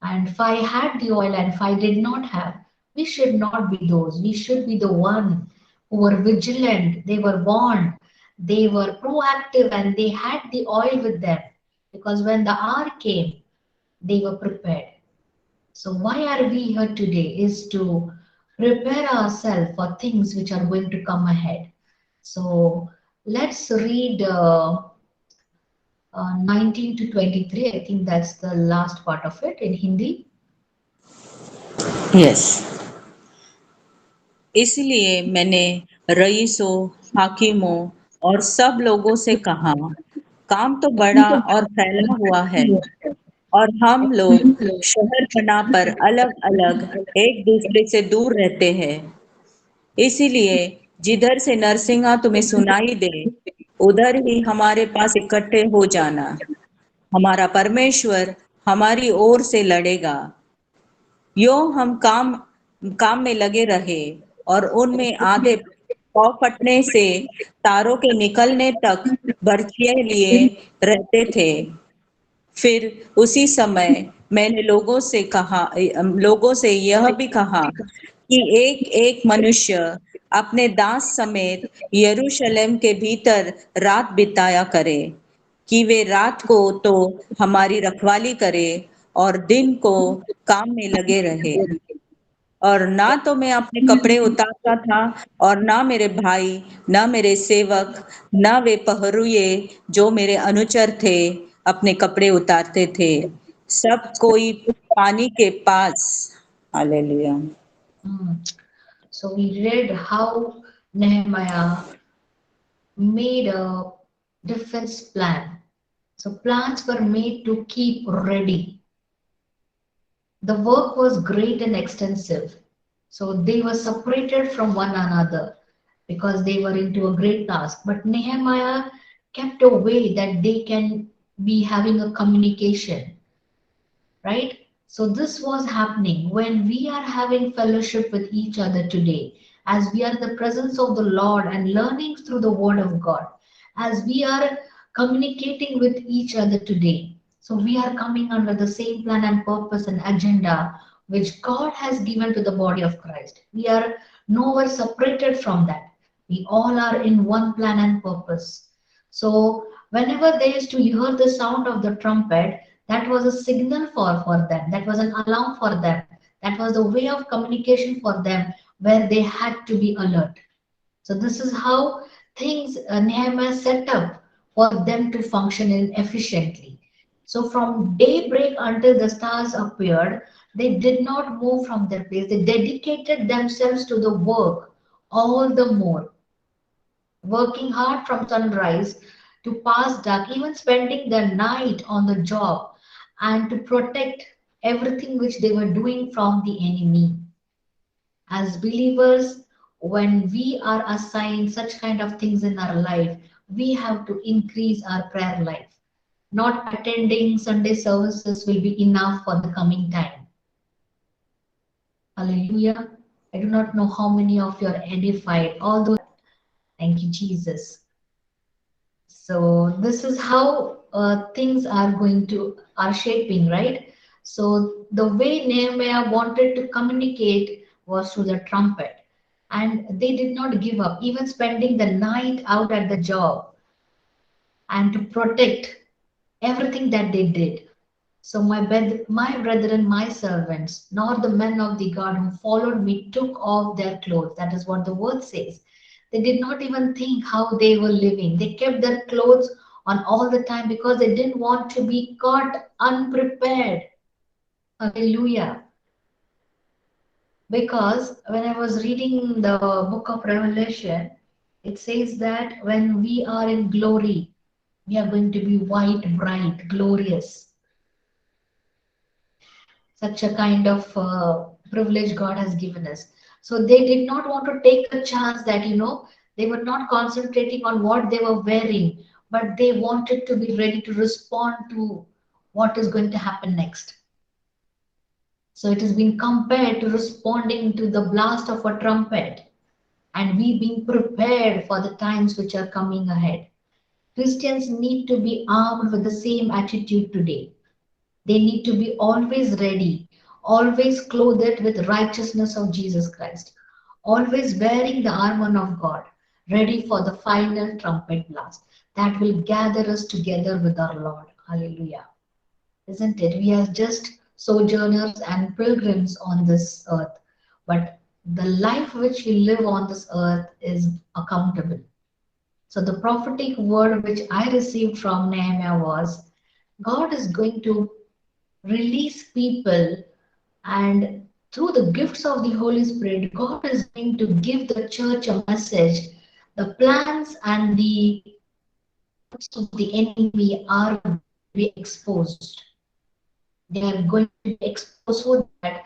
and five had the oil and five did not have. We should not be those. We should be the one who were vigilant. They were warned. They were proactive and they had the oil with them because when the hour came, they were prepared. So why are we here today is to prepare ourselves for things which are going to come ahead. So let's read 19 to 23. I think that's the last part of it in Hindi. Yes. इसलिए मैंने रईसों, हाकिमों और सब लोगों से कहा, काम तो बड़ा और फैला हुआ है और हम लोग शहर बनाकर अलग-अलग एक दूसरे से दूर रहते हैं। इसीलिए जिधर से नरसिंहा तुम्हें सुनाई दे, उधर ही हमारे पास इकट्ठे हो जाना। हमारा परमेश्वर हमारी ओर से लड़ेगा। यों हम काम काम में लगे रहे और उनमें आधे पाँव फटने से तारों के निकलने तक बर्छियां लिए रहते थे। फिर उसी समय मैंने लोगों से यह भी कहा कि एक एक मनुष्य अपने दास समेत यरूशलेम के भीतर रात बिताया करे, कि वे रात को तो हमारी रखवाली करे और दिन को काम में लगे रहे। और ना तो मैं अपने कपड़े उतारता था और ना मेरे भाई, ना मेरे सेवक, ना वे पहरुए जो मेरे अनुचर थे अपने कपड़े उतारते थे। सब कोई पानी के पास। Hallelujah. So we read how Nehemiah made a defense plan. So plans were made to keep ready. The work was great and extensive. So they were separated from one another because they were into a great task. But Nehemiah kept a way that they can be having a communication, right? So this was happening when we are having fellowship with each other today, as we are in the presence of the Lord and learning through the Word of God, as we are communicating with each other today. So we are coming under the same plan and purpose and agenda which God has given to the body of Christ. We are nowhere separated from that. We all are in one plan and purpose. So whenever they used to hear the sound of the trumpet, that was a signal for them. That was an alarm for them. That was the way of communication for them where they had to be alert. So this is how things Nehemiah set up for them to function in efficiently. So from daybreak until the stars appeared, they did not move from their place. They dedicated themselves to the work all the more, working hard from sunrise to past dark, even spending the night on the job and to protect everything which they were doing from the enemy. As believers, when we are assigned such kind of things in our life, we have to increase our prayer life. Not attending Sunday services will be enough for the coming time. Hallelujah. I do not know how many of you are edified, although thank you, Jesus. So this is how things are shaping, right? So the way Nehemiah wanted to communicate was through the trumpet, and they did not give up, even spending the night out at the job and to protect everything that they did. So my brethren, my servants, nor the men of the God who followed me took off their clothes. That is what the word says. They did not even think how they were living. They kept their clothes on all the time because they didn't want to be caught unprepared. Hallelujah. Because when I was reading the book of Revelation, it says that when we are in glory, we are going to be white, bright, glorious. Such a kind of privilege God has given us. So they did not want to take a chance that, they were not concentrating on what they were wearing, but they wanted to be ready to respond to what is going to happen next. So it has been compared to responding to the blast of a trumpet and we being prepared for the times which are coming ahead. Christians need to be armed with the same attitude today. They need to be always ready, always clothed with righteousness of Jesus Christ, always wearing the armor of God, ready for the final trumpet blast that will gather us together with our Lord. Hallelujah. Isn't it? We are just sojourners and pilgrims on this earth, but the life which we live on this earth is accountable. So the prophetic word which I received from Nehemiah was God is going to release people and through the gifts of the Holy Spirit, God is going to give the church a message. The plans and the of the enemy are going to be exposed. They are going to be exposed so that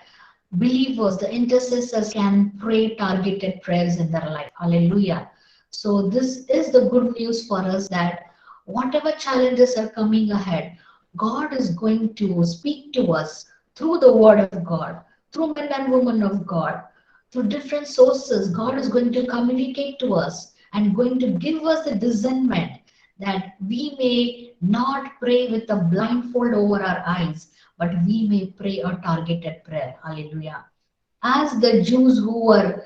believers, the intercessors, can pray targeted prayers in their life. Hallelujah. So this is the good news for us, that whatever challenges are coming ahead, God is going to speak to us through the word of God, through men and women of God, through different sources. God is going to communicate to us and going to give us the discernment that we may not pray with a blindfold over our eyes, but we may pray a targeted prayer. Hallelujah. As the Jews who were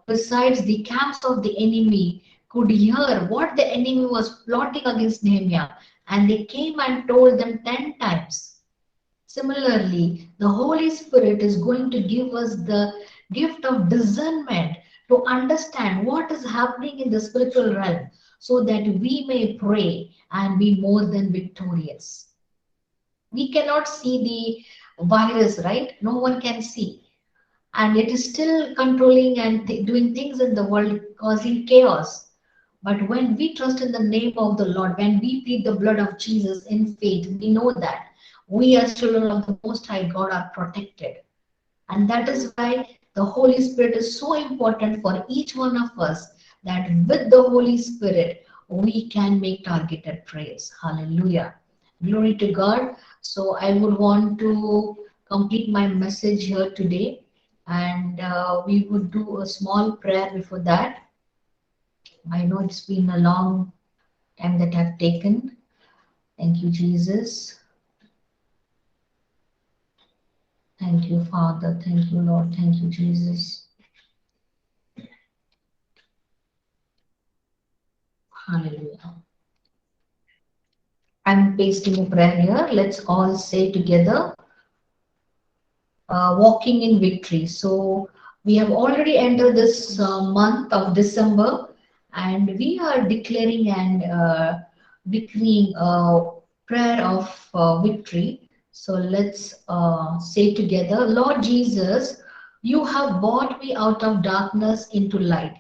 besides the camps of the enemy could hear what the enemy was plotting against Nehemiah, and they came and told them 10 times. Similarly, the Holy Spirit is going to give us the gift of discernment to understand what is happening in the spiritual realm, so that we may pray and be more than victorious. We cannot see the virus, right? No one can see. And it is still controlling and doing things in the world, causing chaos. But when we trust in the name of the Lord, when we plead the blood of Jesus in faith, we know that we as children of the Most High God are protected. And that is why the Holy Spirit is so important for each one of us, that with the Holy Spirit, we can make targeted prayers. Hallelujah. Glory to God. So I would want to complete my message here today. And we would do a small prayer before that. I know it's been a long time that I've taken. Thank you, Jesus. Thank you, Father. Thank you, Lord. Thank you, Jesus. Hallelujah. I'm pasting a prayer here. Let's all say together, walking in victory. So we have already entered this month of December, and we are declaring and decreeing a prayer of victory. So let's say together, Lord Jesus, you have brought me out of darkness into light.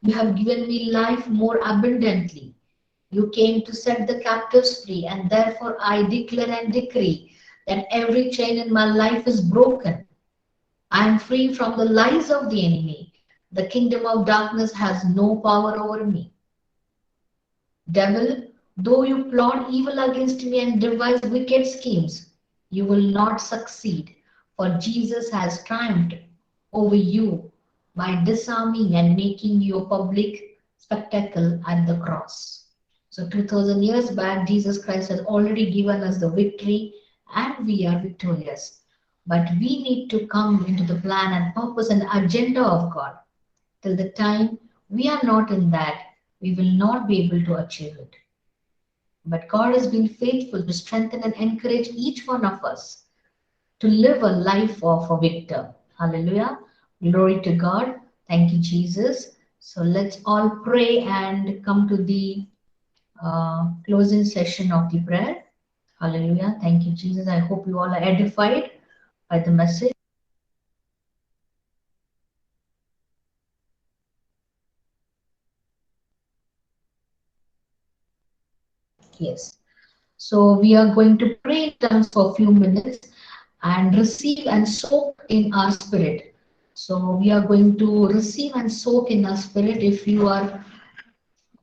You have given me life more abundantly. You came to set the captives free, and therefore I declare and decree that every chain in my life is broken. I am free from the lies of the enemy. The kingdom of darkness has no power over me. Devil, though you plot evil against me and devise wicked schemes, you will not succeed, for Jesus has triumphed over you by disarming and making you a public spectacle at the cross. So 2000 years back, Jesus Christ has already given us the victory, and we are victorious. But we need to come into the plan and purpose and agenda of God. Till the time we are not in that, we will not be able to achieve it. But God has been faithful to strengthen and encourage each one of us to live a life of a victor. Hallelujah. Glory to God. Thank you, Jesus. So let's all pray and come to the closing session of the prayer. Hallelujah. Thank you, Jesus. I hope you all are edified by the message. Yes. So we are going to pray in tongues for a few minutes and receive and soak in our spirit. So we are going to receive and soak in our spirit. If you are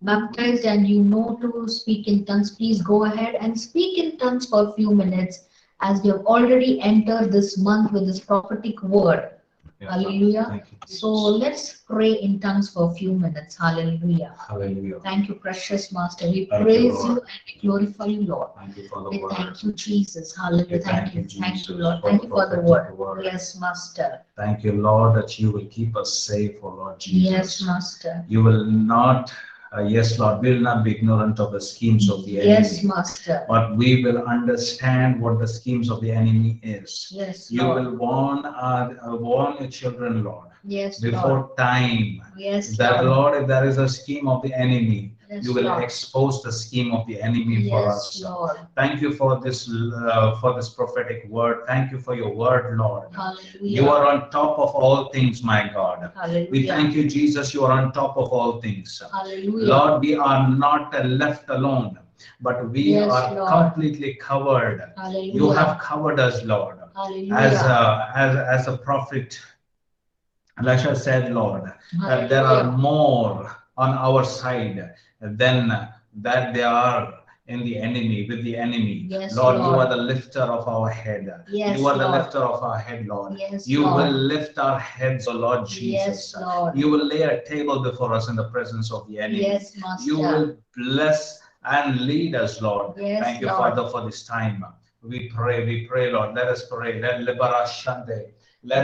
baptized and you know to speak in tongues, please go ahead and speak in tongues for a few minutes, as we have already entered this month with this prophetic word. Yes, hallelujah. So let's pray in tongues for a few minutes. Hallelujah. Hallelujah. Thank you, precious Master. We praise you and we glorify you, Lord. Thank you for the word. Thank you, Jesus. Hallelujah. Thank you. Thank you, Lord. Thank you for the word. Yes, Master. Thank you, Lord, that you will keep us safe, oh Lord Jesus. Yes, Master. You will not yes, Lord, we will not be ignorant of the schemes of the enemy. Yes, Master. But we will understand what the schemes of the enemy is. Yes, you Lord. will warn your children, Lord. Yes, before Lord. time. Yes, That, Lord. Lord, if there is a scheme of the enemy, Yes, You will Lord. expose the scheme of the enemy for Yes, us. Lord. Thank you for this prophetic word. Thank you for your word, Lord. Hallelujah. You are on top of all things, my God. Hallelujah. We thank you, Jesus. You are on top of all things. Hallelujah. Lord, we are not left alone, but we Yes, are Lord. completely covered. Hallelujah. You have covered us, Lord. Hallelujah. As a prophet Elisha said, Lord, that there are more on our side than that they are in the enemy, with the enemy. Yes, Lord, you Lord. are the lifter of our head. Yes, You are the Lord. lifter of our head, Lord. Yes, You Lord. will lift our heads, O Lord Jesus. Yes, Lord. You will lay a table before us in the presence of the enemy. Yes, Master. You will bless and lead us, Lord. Yes, Thank you, Lord. Father, for this time. We pray, Lord. Let us pray. Let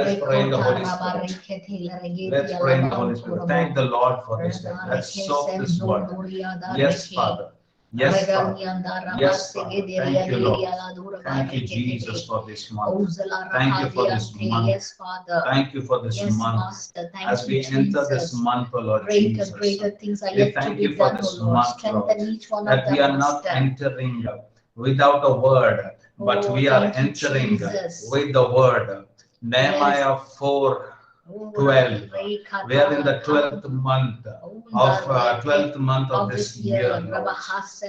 us pray in the Holy Spirit. Let's pray in the Holy Spirit. Thank the Lord for this day. Let's soak this word. Yes, Father. Yes, Father. Yes, Father. Thank you, Lord. Thank you, Jesus, for this month. Thank you for this month. Yes, Father. Thank you for this Yes, month. Master. Thank As you, we enter this Jesus. month, O Lord Greater Jesus, things are we yet to thank be you for done, this O Lord. month, Strengthen Lord, each one of that them, we are not Master. entering without a word, but Oh, we are thank you, entering Jesus. with the word. Nehemiah 4:12. We are in the 12th month of this year, Lord.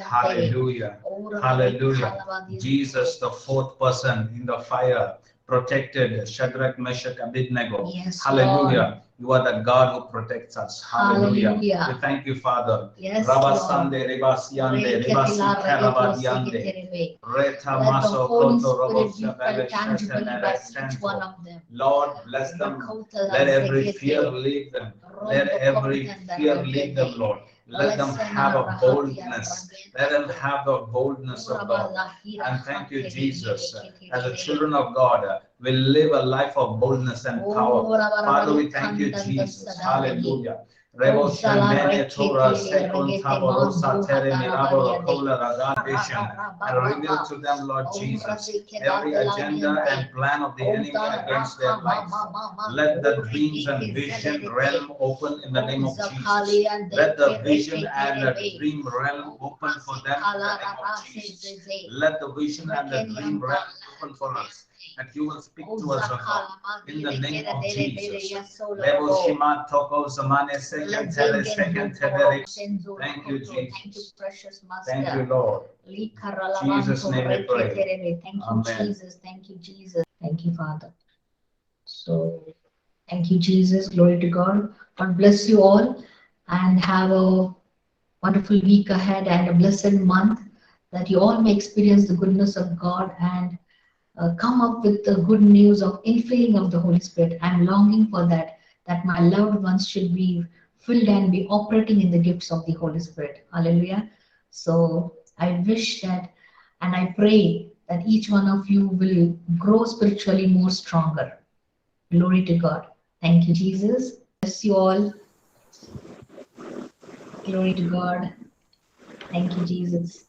Hallelujah. Hallelujah. Jesus, the fourth person in the fire, protected Shadrach, Meshach, Abednego. Yes, Hallelujah. Lord. You are the God who protects us. Hallelujah. Hallelujah. We thank you, Father. Yes, Rabasande, Lord. Rebasiande, Rebasita, Rabadiande. Reta Let the Maso, Holy Koto, Spirit be Robosa, felt tangibly Bele, by Shetene, each one of them. Lord, bless them. Let every fear leave them. Let every fear leave them, Lord. Let them have a boldness. Let them have the boldness of God. And thank you, Jesus. As the children of God, will live a life of boldness and power. Father, we thank you, Jesus. Hallelujah. Rebo Shemene Torah Second Taboro Satere Miraboro Kola Ragan Vision, and reveal to them, Lord Jesus, every agenda and plan of the enemy against their lives. Let the dreams and vision realm open in the name of Jesus. Let the vision and the dream realm open for them in the name of Jesus. Let the vision and the dream realm open for us. And you will speak to us, O God, in the name of Jesus. Lebo Shima Toko Zamane Second Tele Second Tele. Thank you, Jesus. Thank you, precious Master. Thank you, Lord. Jesus' name we pray. Thank you, Amen. Jesus. Thank you, Jesus. Thank you, Father. So, thank you, Jesus. Glory to God. God bless you all and have a wonderful week ahead and a blessed month, that you all may experience the goodness of God and come up with the good news of infilling of the Holy Spirit. I'm longing for that my loved ones should be filled and be operating in the gifts of the Holy Spirit. Hallelujah. So I wish that and I pray that each one of you will grow spiritually more stronger. Glory to God. Thank you, Jesus. Bless you all. Glory to God. Thank you, Jesus.